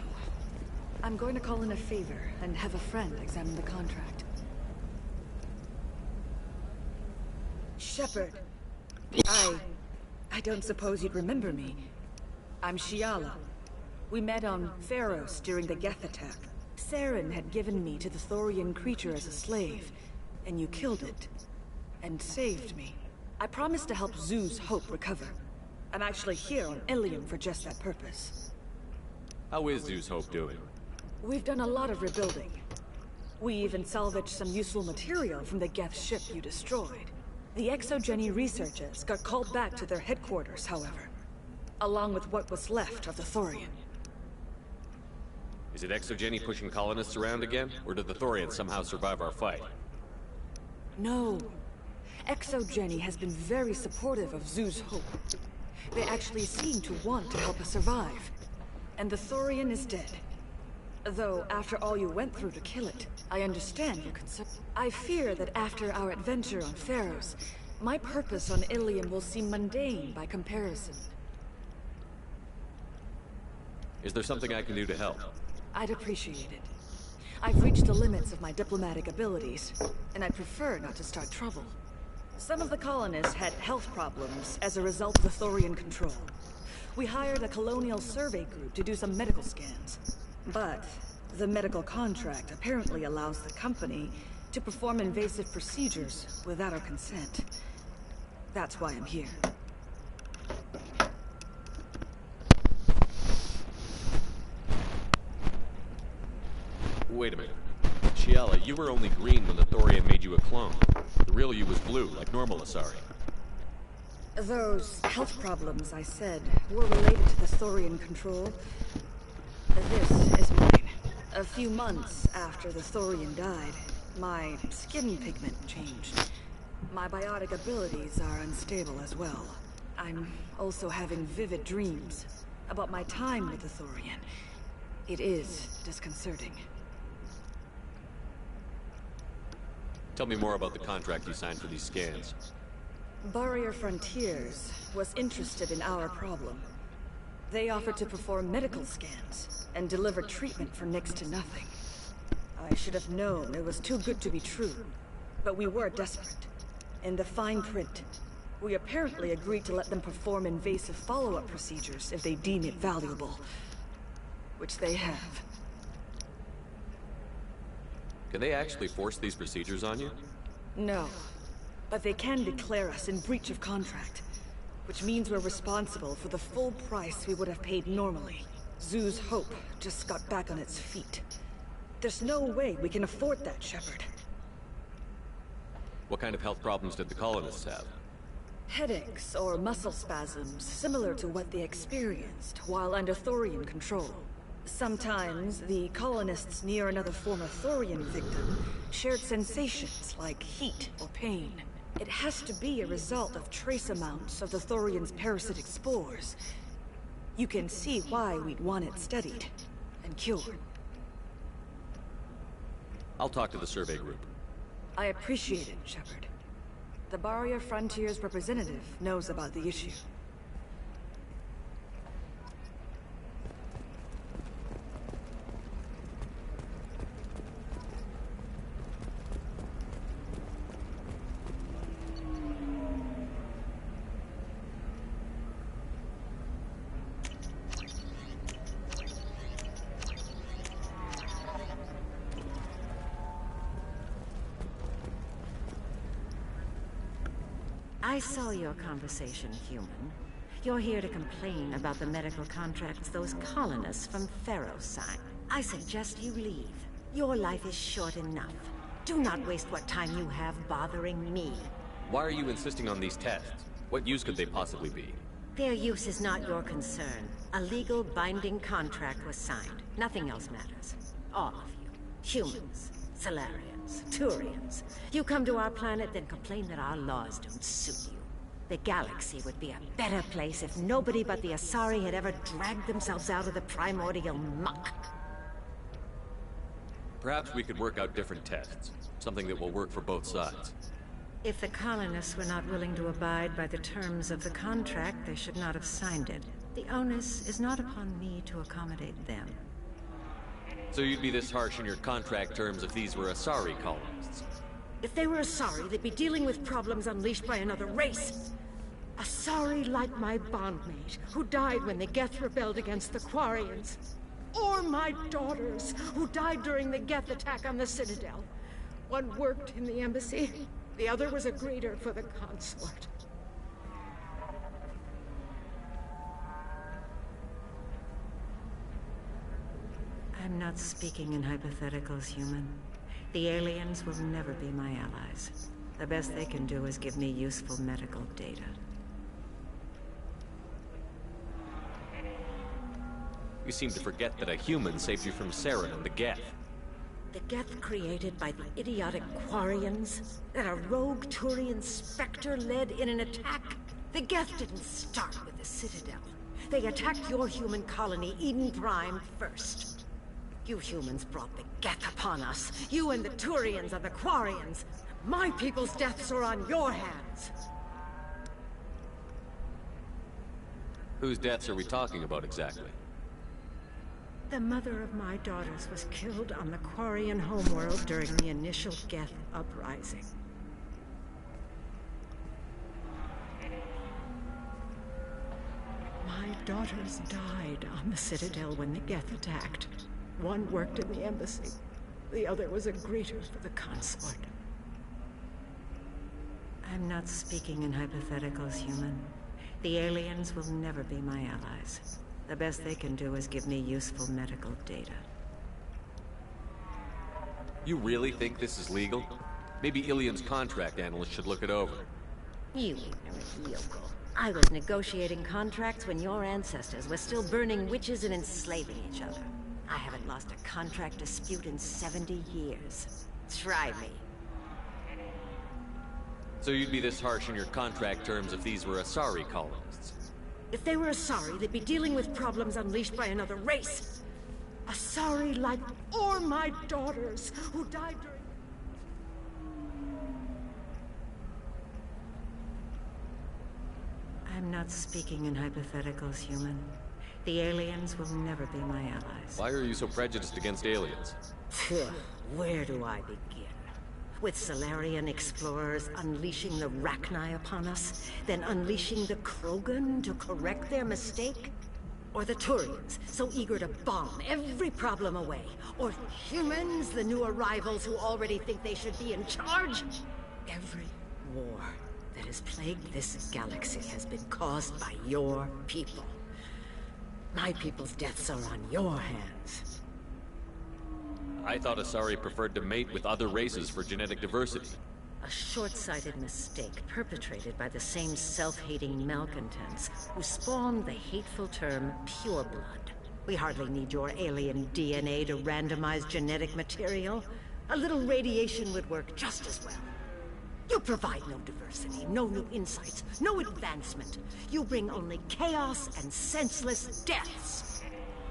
I'm going to call in a favor and have a friend examine the contract. Shepard. I don't suppose you'd remember me. I'm Shiala. We met on Pharos during the Geth attack. Saren had given me to the Thorian creature as a slave, and you killed it. And saved me. I promised to help Zeus Hope recover. I'm actually here on Ilium for just that purpose. How is Zeus Hope doing? We've done a lot of rebuilding. We even salvaged some useful material from the Geth ship you destroyed. The Exogeny researchers got called back to their headquarters, however, along with what was left of the Thorian. Is it Exogeny pushing colonists around again? Or did the Thorians somehow survive our fight? No. Exogeny has been very supportive of Zeus Hope. They actually seem to want to help us survive. And the Thorian is dead. Though, after all you went through to kill it, I understand your concern. I fear that after our adventure on Pharos, my purpose on Ilium will seem mundane by comparison. Is there something I can do to help? I'd appreciate it. I've reached the limits of my diplomatic abilities, and I'd prefer not to start trouble. Some of the colonists had health problems as a result of the Thorian control. We hired a colonial survey group to do some medical scans. But the medical contract apparently allows the company to perform invasive procedures without our consent. That's why I'm here. Wait a minute. Shiala, you were only green when the Thorian made you a clone. The real you was blue, like normal Asari. Those health problems I said were related to the Thorian control. This is mine. A few months after the Thorian died, my skin pigment changed. My biotic abilities are unstable as well. I'm also having vivid dreams about my time with the Thorian. It is disconcerting. Tell me more about the contract you signed for these scans. Barrier Frontiers was interested in our problem. They offered to perform medical scans and deliver treatment for next to nothing. I should have known it was too good to be true, but we were desperate. In the fine print, we apparently agreed to let them perform invasive follow-up procedures if they deem it valuable. Which they have. Can they actually force these procedures on you? No. But they can declare us in breach of contract. Which means we're responsible for the full price we would have paid normally. Zeus Hope just got back on its feet. There's no way we can afford that, Shepard. What kind of health problems did the colonists have? Headaches or muscle spasms, similar to what they experienced while under Thorian control. Sometimes the colonists near another former Thorian victim shared sensations like heat or pain. It has to be a result of trace amounts of the Thorian's parasitic spores. You can see why we'd want it studied and cured. I'll talk to the survey group. I appreciate it, Shepard. The Barrier Frontier's representative knows about the issue. I saw your conversation, human. You're here to complain about the medical contracts those colonists from Pharaoh signed. I suggest you leave. Your life is short enough. Do not waste what time you have bothering me. Why are you insisting on these tests? What use could they possibly be? Their use is not your concern. A legal binding contract was signed. Nothing else matters. All of you. Humans, Solarians, Turians. You come to our planet, then complain that our laws don't suit you. The galaxy would be a better place if nobody but the Asari had ever dragged themselves out of the primordial muck. Perhaps we could work out different tests. Something that will work for both sides. If the colonists were not willing to abide by the terms of the contract, they should not have signed it. The onus is not upon me to accommodate them. So you'd be this harsh in your contract terms if these were Asari colonists? If they were Asari, they'd be dealing with problems unleashed by another race. Asari like my bondmate, who died when the Geth rebelled against the Quarians. Or my daughters, who died during the Geth attack on the Citadel. One worked in the embassy, the other was a greeter for the consort. I'm not speaking in hypotheticals, human. The aliens will never be my allies. The best they can do is give me useful medical data. You seem to forget that a human saved you from Saren and the Geth. The Geth created by the idiotic Quarians? That a rogue Turian Spectre led in an attack? The Geth didn't start with the Citadel. They attacked your human colony, Eden Prime, first. You humans brought the Geth upon us. You and the Turians are the Quarians. My people's deaths are on your hands. Whose deaths are we talking about exactly? The mother of my daughters was killed on the Quarian homeworld during the initial Geth uprising. My daughters died on the Citadel when the Geth attacked. One worked in the embassy. The other was a greeter for the consort. I'm not speaking in hypotheticals, human. The aliens will never be my allies. The best they can do is give me useful medical data. You really think this is legal? Maybe Ilium's contract analyst should look it over. You ignorant yokel. I was negotiating contracts when your ancestors were still burning witches and enslaving each other. I haven't lost a contract dispute in 70 years. Try me. So you'd be this harsh in your contract terms if these were Asari colonists? If they were Asari, they'd be dealing with problems unleashed by another race. Asari like or my daughters, who died during... I'm not speaking in hypotheticals, human. The aliens will never be my allies. Why are you so prejudiced against aliens? Where do I begin? With Solarian explorers unleashing the Rachni upon us, then unleashing the Krogan to correct their mistake? Or the Turians, so eager to bomb every problem away? Or humans, the new arrivals who already think they should be in charge? Every war that has plagued this galaxy has been caused by your people. My people's deaths are on your hands. I thought Asari preferred to mate with other races for genetic diversity. A short-sighted mistake perpetrated by the same self-hating malcontents who spawned the hateful term pureblood. We hardly need your alien DNA to randomize genetic material. A little radiation would work just as well. You provide no diversity, no new insights, no advancement. You bring only chaos and senseless deaths.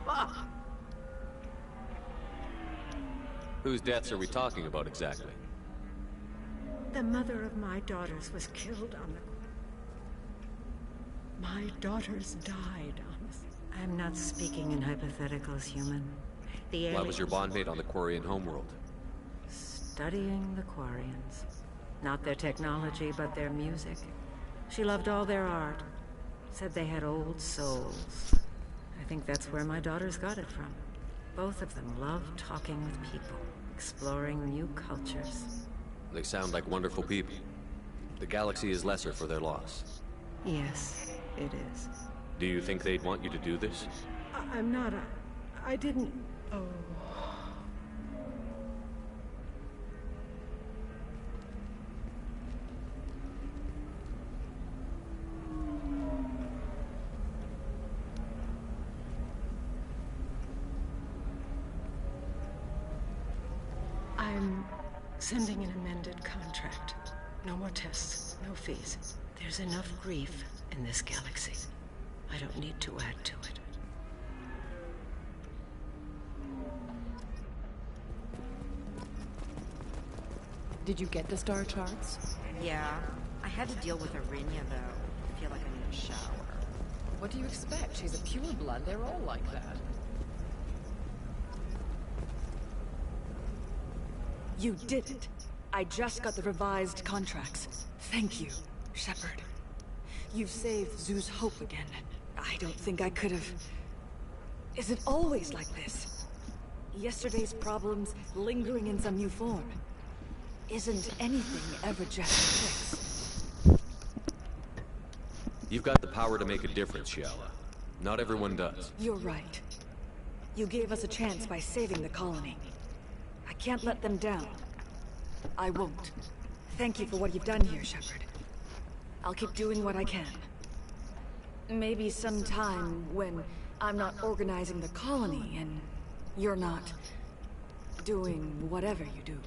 Ah. Whose deaths are we talking about exactly? The mother of my daughters was killed on the... My daughters died on this. I'm not speaking in hypotheticals, human. The Why was your bondmate on the Quarian homeworld? Studying the Quarians. Not their technology, but their music. She loved all their art. Said they had old souls. I think that's where my daughters got it from. Both of them love talking with people, exploring new cultures. They sound like wonderful people. The galaxy is lesser for their loss. Yes, it is. Do you think they'd want you to do this? I'm not I didn't... Oh... I'm sending an amended contract. No more tests, no fees. There's enough grief in this galaxy. I don't need to add to it. Did you get the star charts? Yeah. I had to deal with Arinya, though. I feel like I need a shower. What do you expect? She's a pureblood. They're all like that. You did it. I just got the revised contracts. Thank you, Shepard. You've saved Zoo's hope again. I don't think I could have... Is it always like this? Yesterday's problems lingering in some new form. Isn't anything ever just a fix? You've got the power to make a difference, Shiala. Not everyone does. You're right. You gave us a chance by saving the colony. I can't let them down. I won't. Thank you for what you've done here, Shepard. I'll keep doing what I can. Maybe sometime when I'm not organizing the colony and you're not doing whatever you do.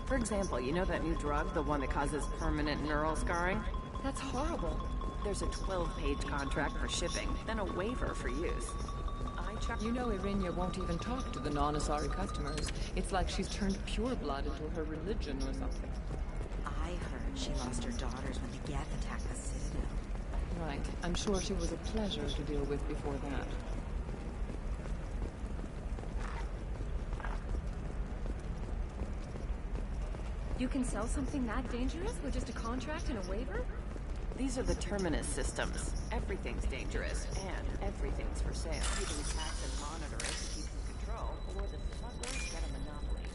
For example, you know that new drug, the one that causes permanent neural scarring? That's horrible. There's a 12-page contract for shipping, then a waiver for use. You know Arinya won't even talk to the non-Asari customers. It's like she's turned pureblood into her religion or something. I heard she lost her daughters when the Geth attacked the Citadel. Right. I'm sure she was a pleasure to deal with before that. You can sell something that dangerous with just a contract and a waiver? These are the Terminus systems. Everything's dangerous, and everything's for sale. You can tax and monitor it to keep in control, or the smugglers get a monopoly.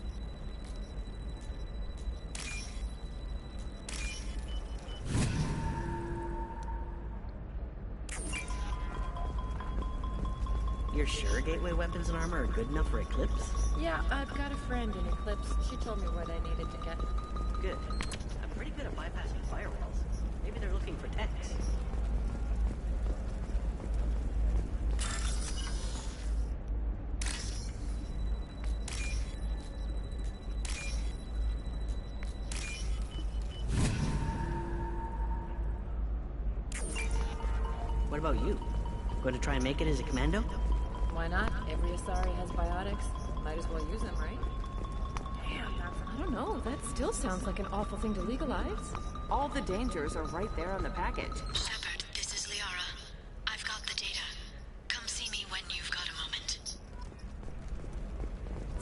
You're sure gateway weapons and armor are good enough for Eclipse? Yeah, I've got a friend in Eclipse. She told me what I needed to get. Good. I'm pretty good at bypassing firewalls. Maybe they're looking for techs. What about you? Going to try and make it as a commando? Why not? Every Asari has biotics. Might as well use them, right? Damn, I don't know. That still sounds like an awful thing to legalize. All the dangers are right there on the package. Shepard, this is Liara. I've got the data. Come see me when you've got a moment.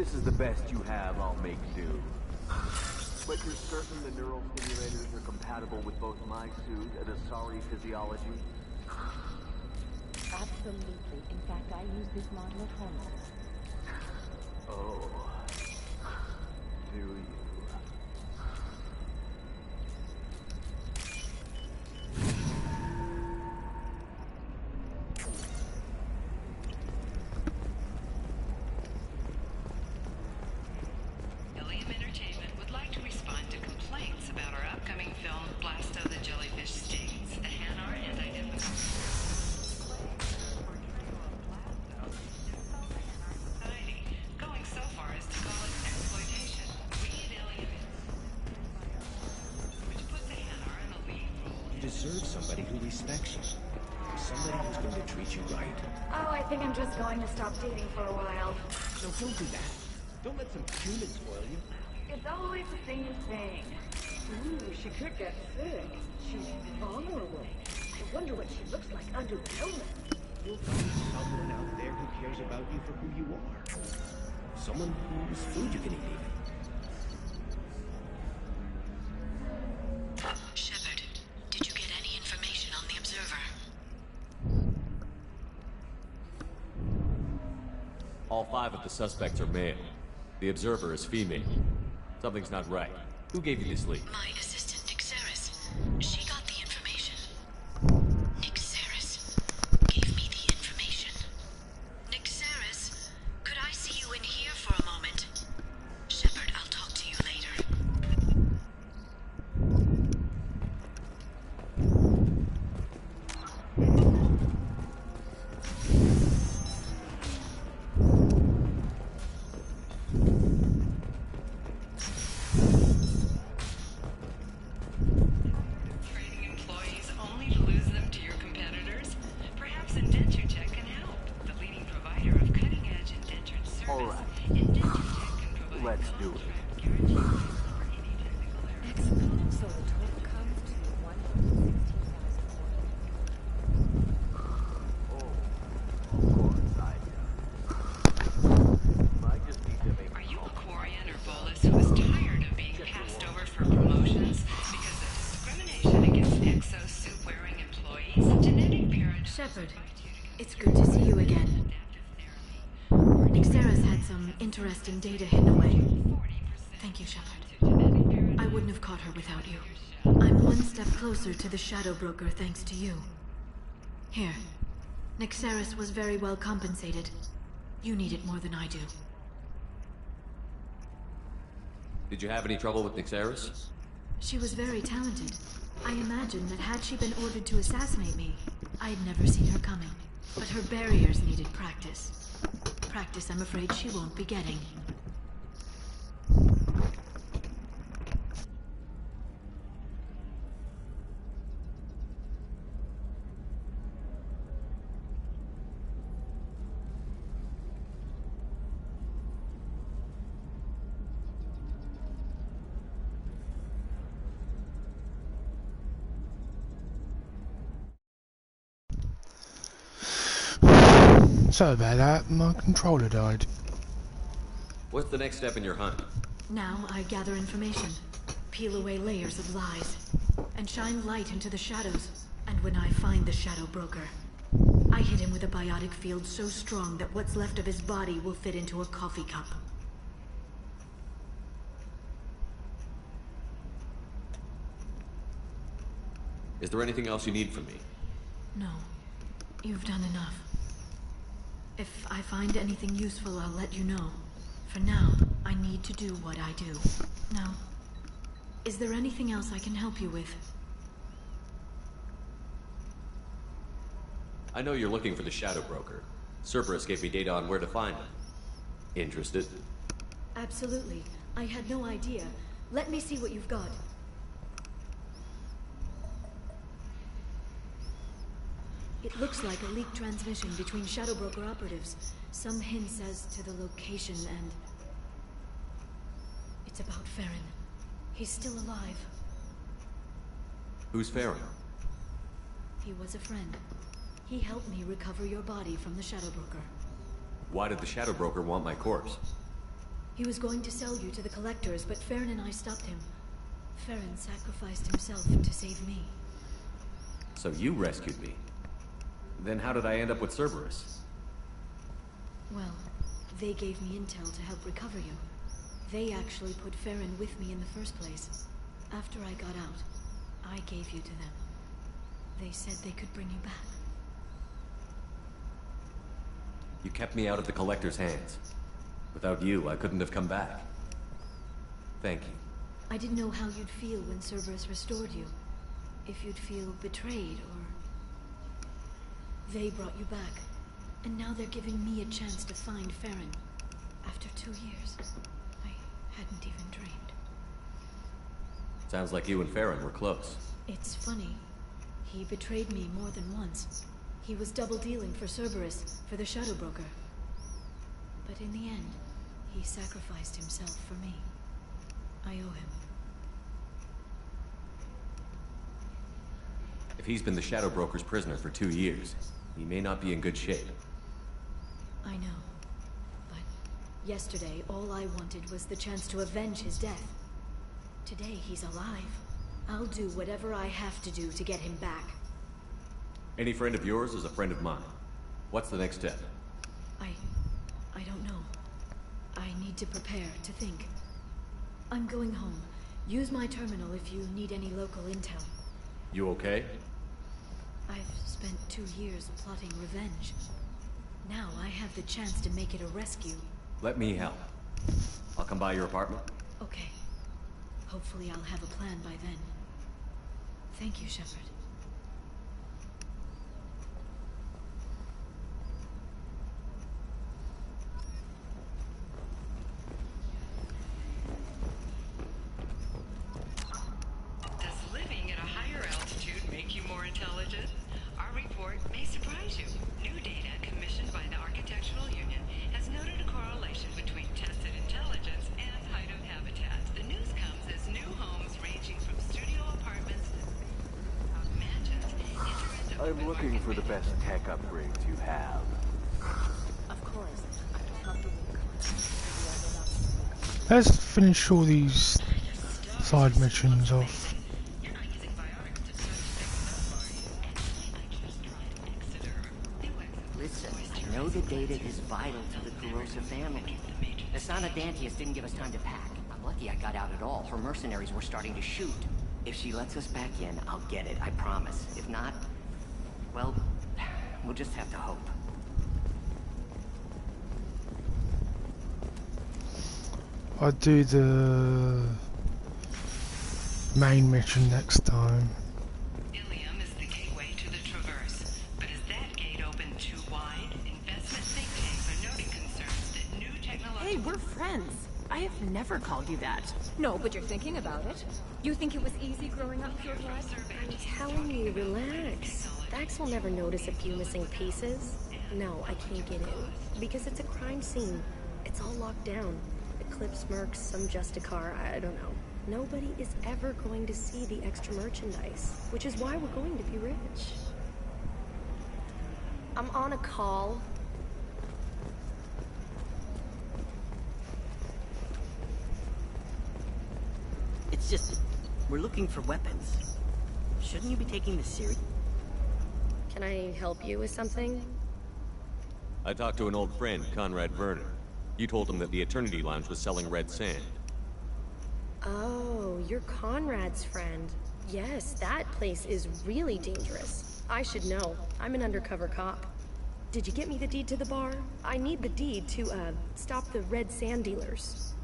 this is the best you have, I'll make do. But you're certain the neural stimulators are compatible with both my suit and Asari physiology? Absolutely. In fact, I use this model at home. Oh. Do you? Ilium Entertainment would like to respond to complaints about our upcoming film, Blasto the Jellyfish Stings, the Hanar anti-difficult. Going so far as to call it exploitation. We at Ilium, which puts the Hanar in a lead role. You deserve somebody who respects you. Somebody who's going to treat you right. Oh, I think I'm just going to stop dating for a while. No, don't do that. Don't let some human spoil you. It's always the same thing. Ooh, she could get sick. She's vulnerable. I wonder what she looks like under the helmet. You'll find someone out there who cares about you for who you are. Someone whose food you can eat, even. Shepard, did you get any information on the Observer? All 5 of the suspects are male. The Observer is female. Something's not right. Who gave you this lead? My assistant, Nixeris. She got the information. Nixeris gave me the information. Nixeris, could I see you in here for a moment? Shepard, I'll talk to you later. Trading employees only to lose them to your competitors? Perhaps IndentureTech can help. The leading provider of cutting-edge indentured service. All right. IndentureTech can provide Let's do it. guarantees. Excellent. So the total comes to 116,000. Are you a Quarian or Volus who is tired of being passed over for promotions because of discrimination against exo-suit-wearing employees? Genetic parent... Shepard, it's good to see you again. Nixeris had some interesting data hidden away. Thank you, Shepard. I wouldn't have caught her without you. I'm one step closer to the Shadow Broker thanks to you. Here. Nixeris was very well compensated. You need it more than I do. Did you have any trouble with Nixeris? She was very talented. I imagine that had she been ordered to assassinate me, I'd never seen her coming. But her barriers needed practice. Practice I'm afraid she won't be getting. Sorry about that, my controller died. What's the next step in your hunt? Now I gather information, peel away layers of lies, and shine light into the shadows. And when I find the Shadow Broker, I hit him with a biotic field so strong that what's left of his body will fit into a coffee cup. Is there anything else you need from me? No. You've done enough. If I find anything useful, I'll let you know. For now, I need to do what I do. Now, is there anything else I can help you with? I know you're looking for the Shadow Broker. Cerberus gave me data on where to find him. Interested? Absolutely. I had no idea. Let me see what you've got. It looks like a leaked transmission between Shadow Broker operatives. Some hints as to the location and... It's about Farron. He's still alive. Who's Farron? He was a friend. He helped me recover your body from the Shadow Broker. Why did the Shadow Broker want my corpse? He was going to sell you to the collectors, but Farron and I stopped him. Farron sacrificed himself to save me. So you rescued me. Then how did I end up with Cerberus? Well, they gave me intel to help recover you. They actually put Farron with me in the first place. After I got out, I gave you to them. They said they could bring you back. You kept me out of the Collector's hands. Without you, I couldn't have come back. Thank you. I didn't know how you'd feel when Cerberus restored you. If you'd feel betrayed, or... They brought you back. And now they're giving me a chance to find Farron. After 2 years, I hadn't even dreamed. Sounds like you and Farron were close. It's funny. He betrayed me more than once. He was double-dealing for Cerberus, for the Shadow Broker. But in the end, he sacrificed himself for me. I owe him. If he's been the Shadow Broker's prisoner for 2 years, he may not be in good shape. I know. But yesterday, all I wanted was the chance to avenge his death. Today, he's alive. I'll do whatever I have to do to get him back. Any friend of yours is a friend of mine. What's the next step? I don't know. I need to prepare, to think. I'm going home. Use my terminal if you need any local intel. You okay? I've spent 2 years plotting revenge. Now I have the chance to make it a rescue. Let me help. I'll come by your apartment. Okay. Hopefully I'll have a plan by then. Thank you, Shepard. Does living at a higher altitude make you more intelligent? Our report may surprise you. New data commissioned by the Architectural Union has noted a correlation between tested intelligence and height of habitat. The news comes as new homes ranging from studio apartments to mansions enter into I'm looking for the best tech upgrades you have. Of course. I'm comfortable. Let's finish all these side missions off. Listen, I know the data is vital to the Kurosa family. Asana Dantius didn't give us time to pack. I'm lucky I got out at all. Her mercenaries were starting to shoot. If she lets us back in, I'll get it, I promise. If not, well, we'll just have to hope. I'll do the main mission next time. Ilium is the gateway to the Traverse, but is that gate open too wide? Investment think tanks are noting concerns that new technological... Hey, we're friends. I have never called you that. No, but you're thinking about it. You think it was easy growing up pure blood? I'm telling you, relax. Vax will never notice a few missing pieces. No, I can't get in. Because it's a crime scene. It's all locked down. Eclipse mercs, some Justicar, I don't know. Nobody is ever going to see the extra merchandise, which is why we're going to be rich. I'm on a call. It's just, we're looking for weapons. Shouldn't you be taking this serious? Can I help you with something? I talked to an old friend, Conrad Werner. You told him that the Eternity Lounge was selling red sand. Oh, you're Conrad's friend. Yes, that place is really dangerous. I should know. I'm an undercover cop. Did you get me the deed to the bar? I need the deed to, stop the red sand dealers.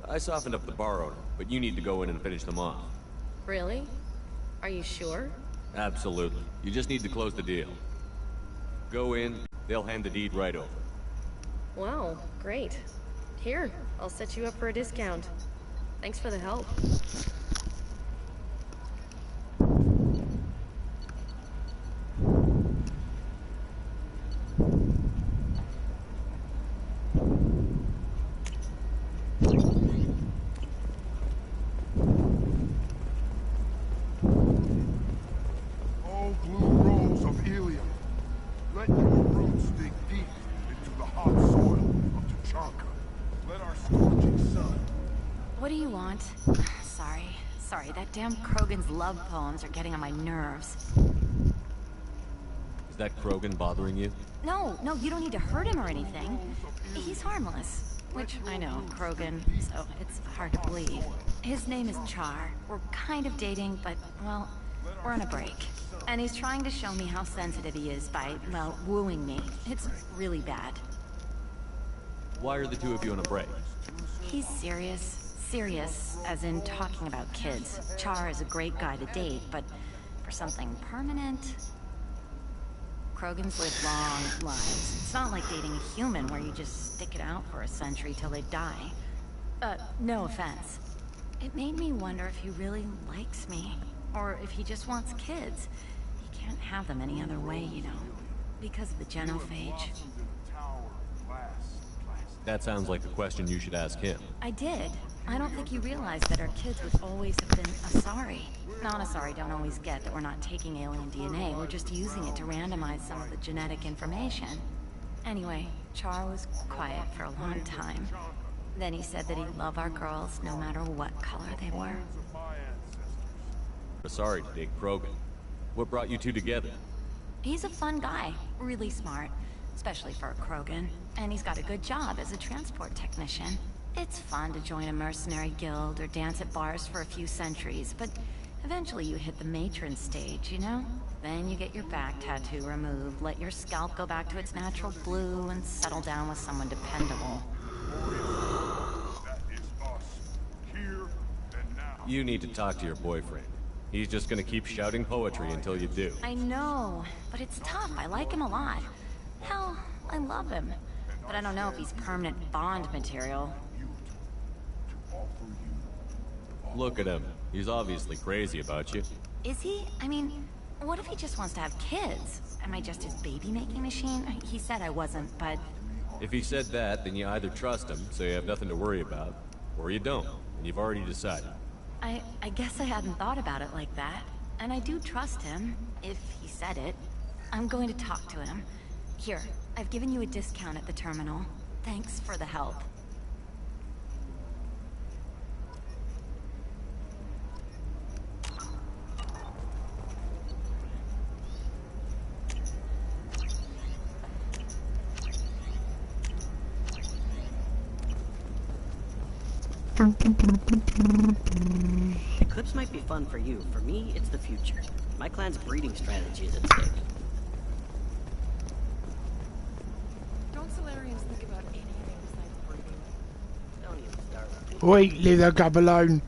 I softened up the bar owner, but you need to go in and finish them off. Really? Are you sure? Absolutely. You just need to close the deal. Go in, they'll hand the deed right over. Wow, great. Here, I'll set you up for a discount. Thanks for the help. Oh, blue rose of helium. Let your roots dig deep conquer. Let our scorching sun. What do you want? Sorry, that damn Krogan's love poems are getting on my nerves. Is that Krogan bothering you? No, you don't need to hurt him or anything. He's harmless. Which, I know, Krogan, so it's hard to believe. His name is Char. We're kind of dating, but, well, we're on a break. And he's trying to show me how sensitive he is by, well, wooing me. It's really bad. Why are the two of you on a break? He's serious. Serious, as in talking about kids. Char is a great guy to date, but for something permanent... Krogans live long lives. It's not like dating a human where you just stick it out for a century till they die. No offense. It made me wonder if he really likes me, or if he just wants kids. He can't have them any other way, you know, because of the genophage. That sounds like a question you should ask him. I did. I don't think you realized that our kids would always have been Asari. Non-Asari don't always get that we're not taking alien DNA, we're just using it to randomize some of the genetic information. Anyway, Char was quiet for a long time. Then he said that he'd love our girls no matter what color they were. Sorry to date Krogan. What brought you two together? He's a fun guy, really smart, especially for a Krogan. And he's got a good job as a transport technician. It's fun to join a mercenary guild or dance at bars for a few centuries, but eventually you hit the matron stage, you know? Then you get your back tattoo removed, let your scalp go back to its natural blue, and settle down with someone dependable. You need to talk to your boyfriend. He's just gonna keep shouting poetry until you do. I know, but it's tough. I like him a lot. Hell, I love him. But I don't know if he's permanent Bond material. Look at him. He's obviously crazy about you. Is he? I mean, what if he just wants to have kids? Am I just his baby-making machine? He said I wasn't, but... If he said that, then you either trust him, so you have nothing to worry about, or you don't, and you've already decided. I guess I hadn't thought about it like that. And I do trust him, if he said it. I'm going to talk to him. Here, I've given you a discount at the terminal. Thanks for the help. Eclipse might be fun for you. For me, it's the future. My clan's breeding strategy is at stake. Don't Solarians think about anything besides breeding? Don't even start. Wait, leave that gab alone.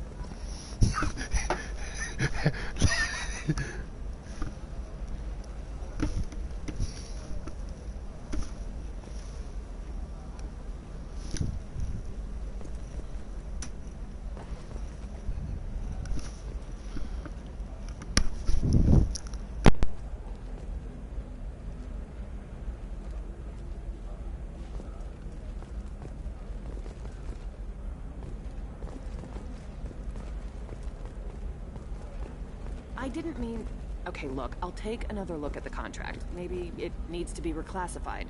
I didn't mean... Okay, look, I'll take another look at the contract. Maybe it needs to be reclassified.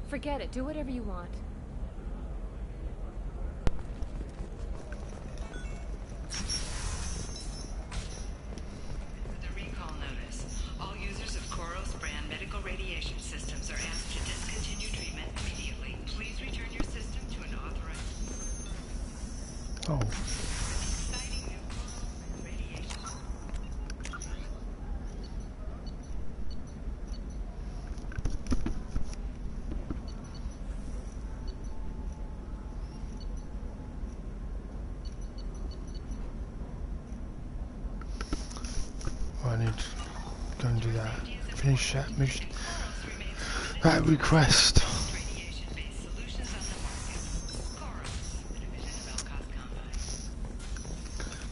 Forget it. Do whatever you want. The recall notice. All users of Koros brand medical radiation systems are asked to discontinue treatment immediately. Please return your system to an authorized... Oh. I need to go and do that. Finish that mission. That request.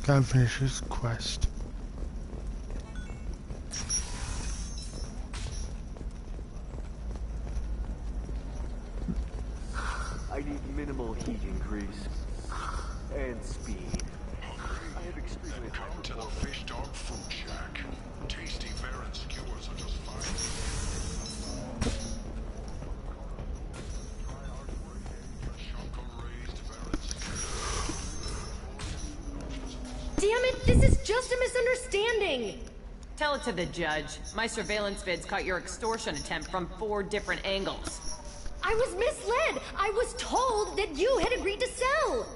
Go and finish this quest. I need minimal heat increase and speed. I have extremely high Come to the Fish Dog Food Shack. Tasty fare and skewers are just fine. Try our great chunk This is just a misunderstanding! Tell it to the judge. My surveillance vids caught your extortion attempt from 4 different angles. I was misled! I was told that you had agreed to sell!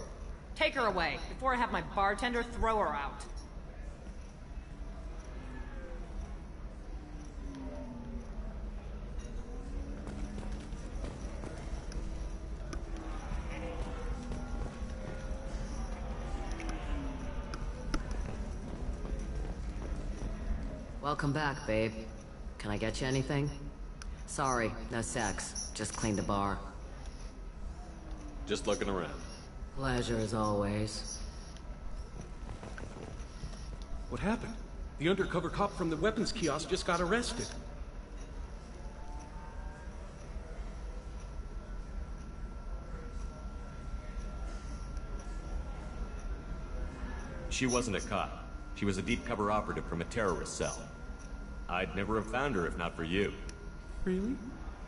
Take her away, before I have my bartender throw her out. Welcome back, babe. Can I get you anything? Sorry, no sex. Just cleaned the bar. Just looking around. Pleasure as always. What happened? The undercover cop from the weapons kiosk just got arrested. She wasn't a cop. She was a deep cover operative from a terrorist cell. I'd never have found her if not for you. Really?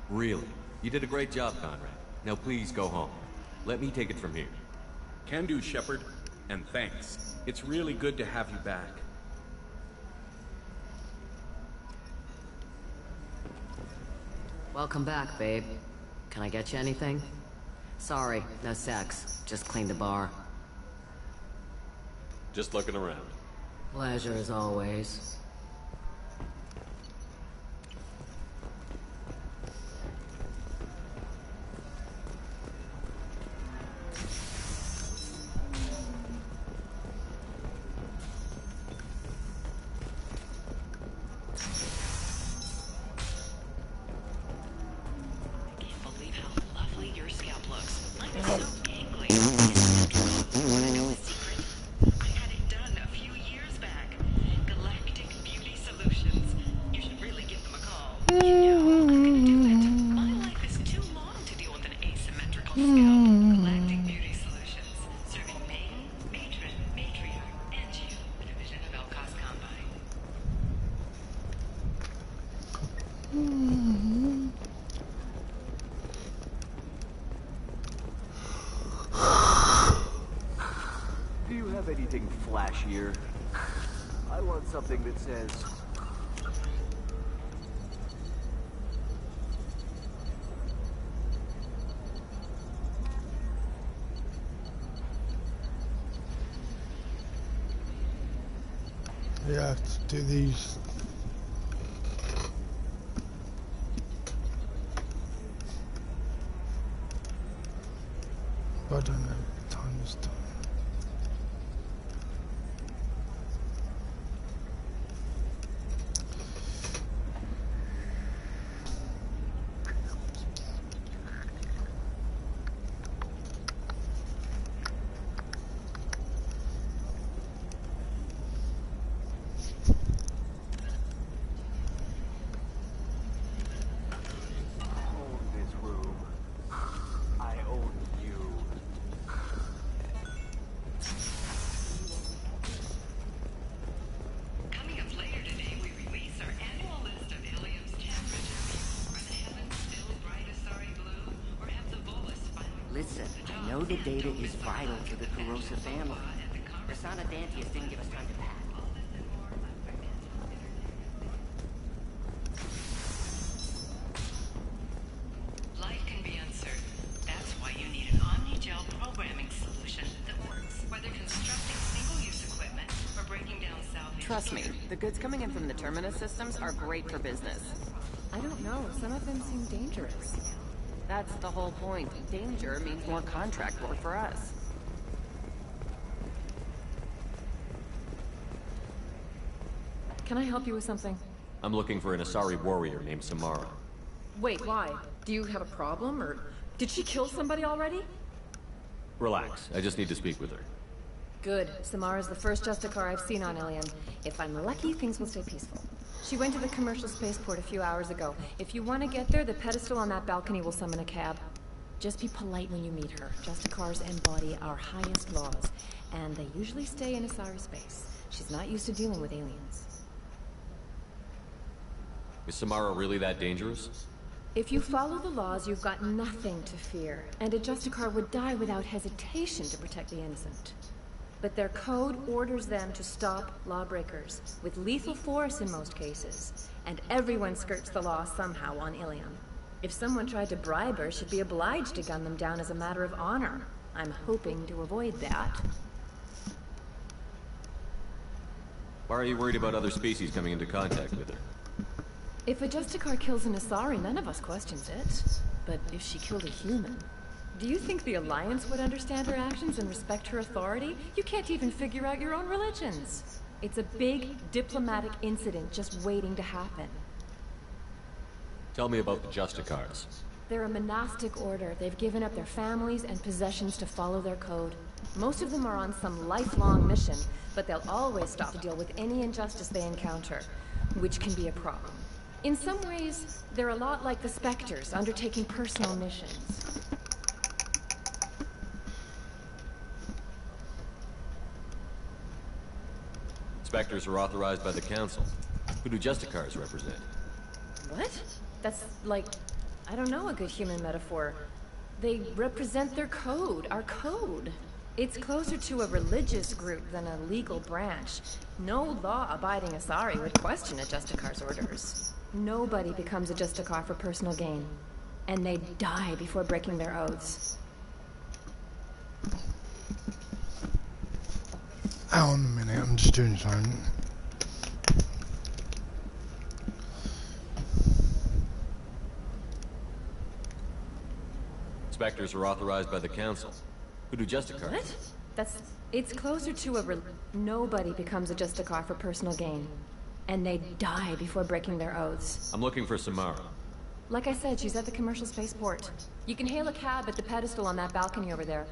Really. You did a great job, Conrad. Now please go home. Let me take it from here. Can do, Shepard. And thanks. It's really good to have you back. Welcome back, babe. Can I get you anything? Sorry, no sex. Just cleaned the bar. Just looking around. Pleasure as always. Do you have anything flashier? I want something that says... Yeah, I have to do these. I don't know. Time is time. Listen, I know the data is vital to the Carosa family. Rasana Dantius didn't give us time to pack. Life can be uncertain. That's why you need an Omni-Gel programming solution that works. Whether constructing single-use equipment or breaking down salvage... Trust me, the goods coming in from the Terminus systems are great for business. I don't know. Some of them seem dangerous. That's the whole point. Danger means more contract work for us. Can I help you with something? I'm looking for an Asari warrior named Samara. Wait, why? Do you have a problem, or did she kill somebody already? Relax, I just need to speak with her. Good. Samara's the first Justicar I've seen on Ilium. If I'm lucky, things will stay peaceful. She went to the commercial spaceport a few hours ago. If you want to get there, the pedestal on that balcony will summon a cab. Just be polite when you meet her. Justicars embody our highest laws, and they usually stay in Asari space. She's not used to dealing with aliens. Is Samara really that dangerous? If you follow the laws, you've got nothing to fear, and a Justicar would die without hesitation to protect the innocent. but their code orders them to stop lawbreakers, with lethal force in most cases. And everyone skirts the law somehow on Ilium. If someone tried to bribe her, she'd be obliged to gun them down as a matter of honor. I'm hoping to avoid that. Why are you worried about other species coming into contact with her? If a Justicar kills an Asari, none of us questions it. But if she killed a human... Do you think the Alliance would understand her actions and respect her authority? You can't even figure out your own religions. It's a big diplomatic incident just waiting to happen. Tell me about the Justicars. They're a monastic order. They've given up their families and possessions to follow their code. Most of them are on some lifelong mission, but they'll always stop to deal with any injustice they encounter, which can be a problem. In some ways, they're a lot like the Spectres, undertaking personal missions. Spectres are authorized by the Council. Who do Justicars represent? What? That's like, I don't know, a good human metaphor. They represent their code, our code. It's closer to a religious group than a legal branch. No law-abiding Asari would question a Justicar's orders. Nobody becomes a Justicar for personal gain. And they die before breaking their oaths. Hang on a minute, I'm just doing something. Spectres are authorized by the Council. Who do Justicars? What? It's closer to a Nobody becomes a Justicar for personal gain. And they die before breaking their oaths. I'm looking for Samara. Like I said, she's at the commercial spaceport. You can hail a cab at the pedestal on that balcony over there.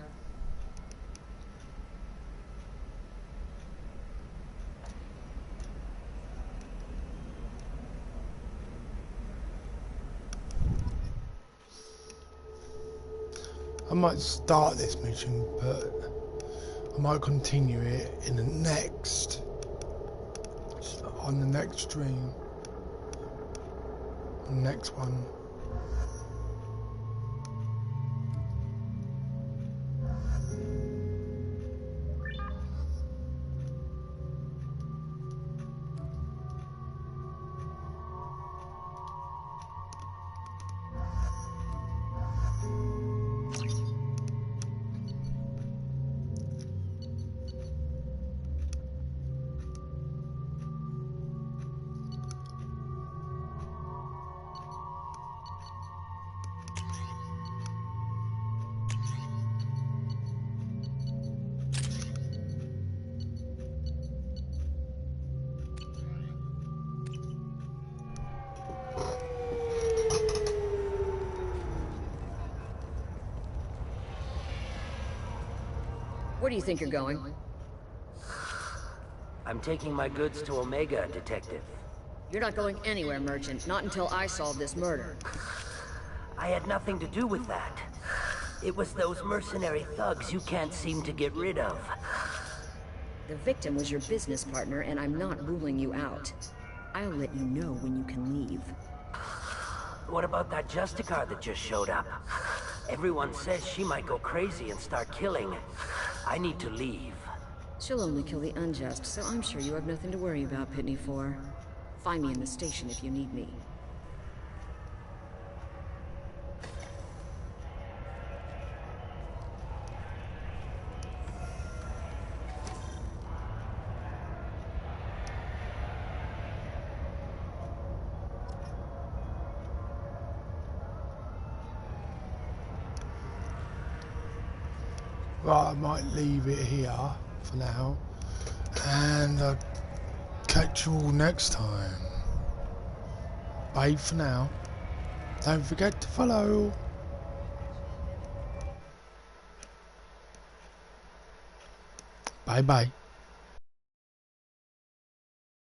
I might start this mission, but I might continue it in the next, on the next stream, the next one. Where do you think you're going? I'm taking my goods to Omega, Detective. You're not going anywhere, Merchant. Not until I solve this murder. I had nothing to do with that. It was those mercenary thugs you can't seem to get rid of. The victim was your business partner, and I'm not ruling you out. I'll let you know when you can leave. What about that Justicar that just showed up? Everyone says she might go crazy and start killing. I need to leave. She'll only kill the unjust, so I'm sure you have nothing to worry about, Pitney 4. Find me in the station if you need me. Right, I might leave it here for now, and I'll catch you all next time. Bye for now. Don't forget to follow. Bye bye.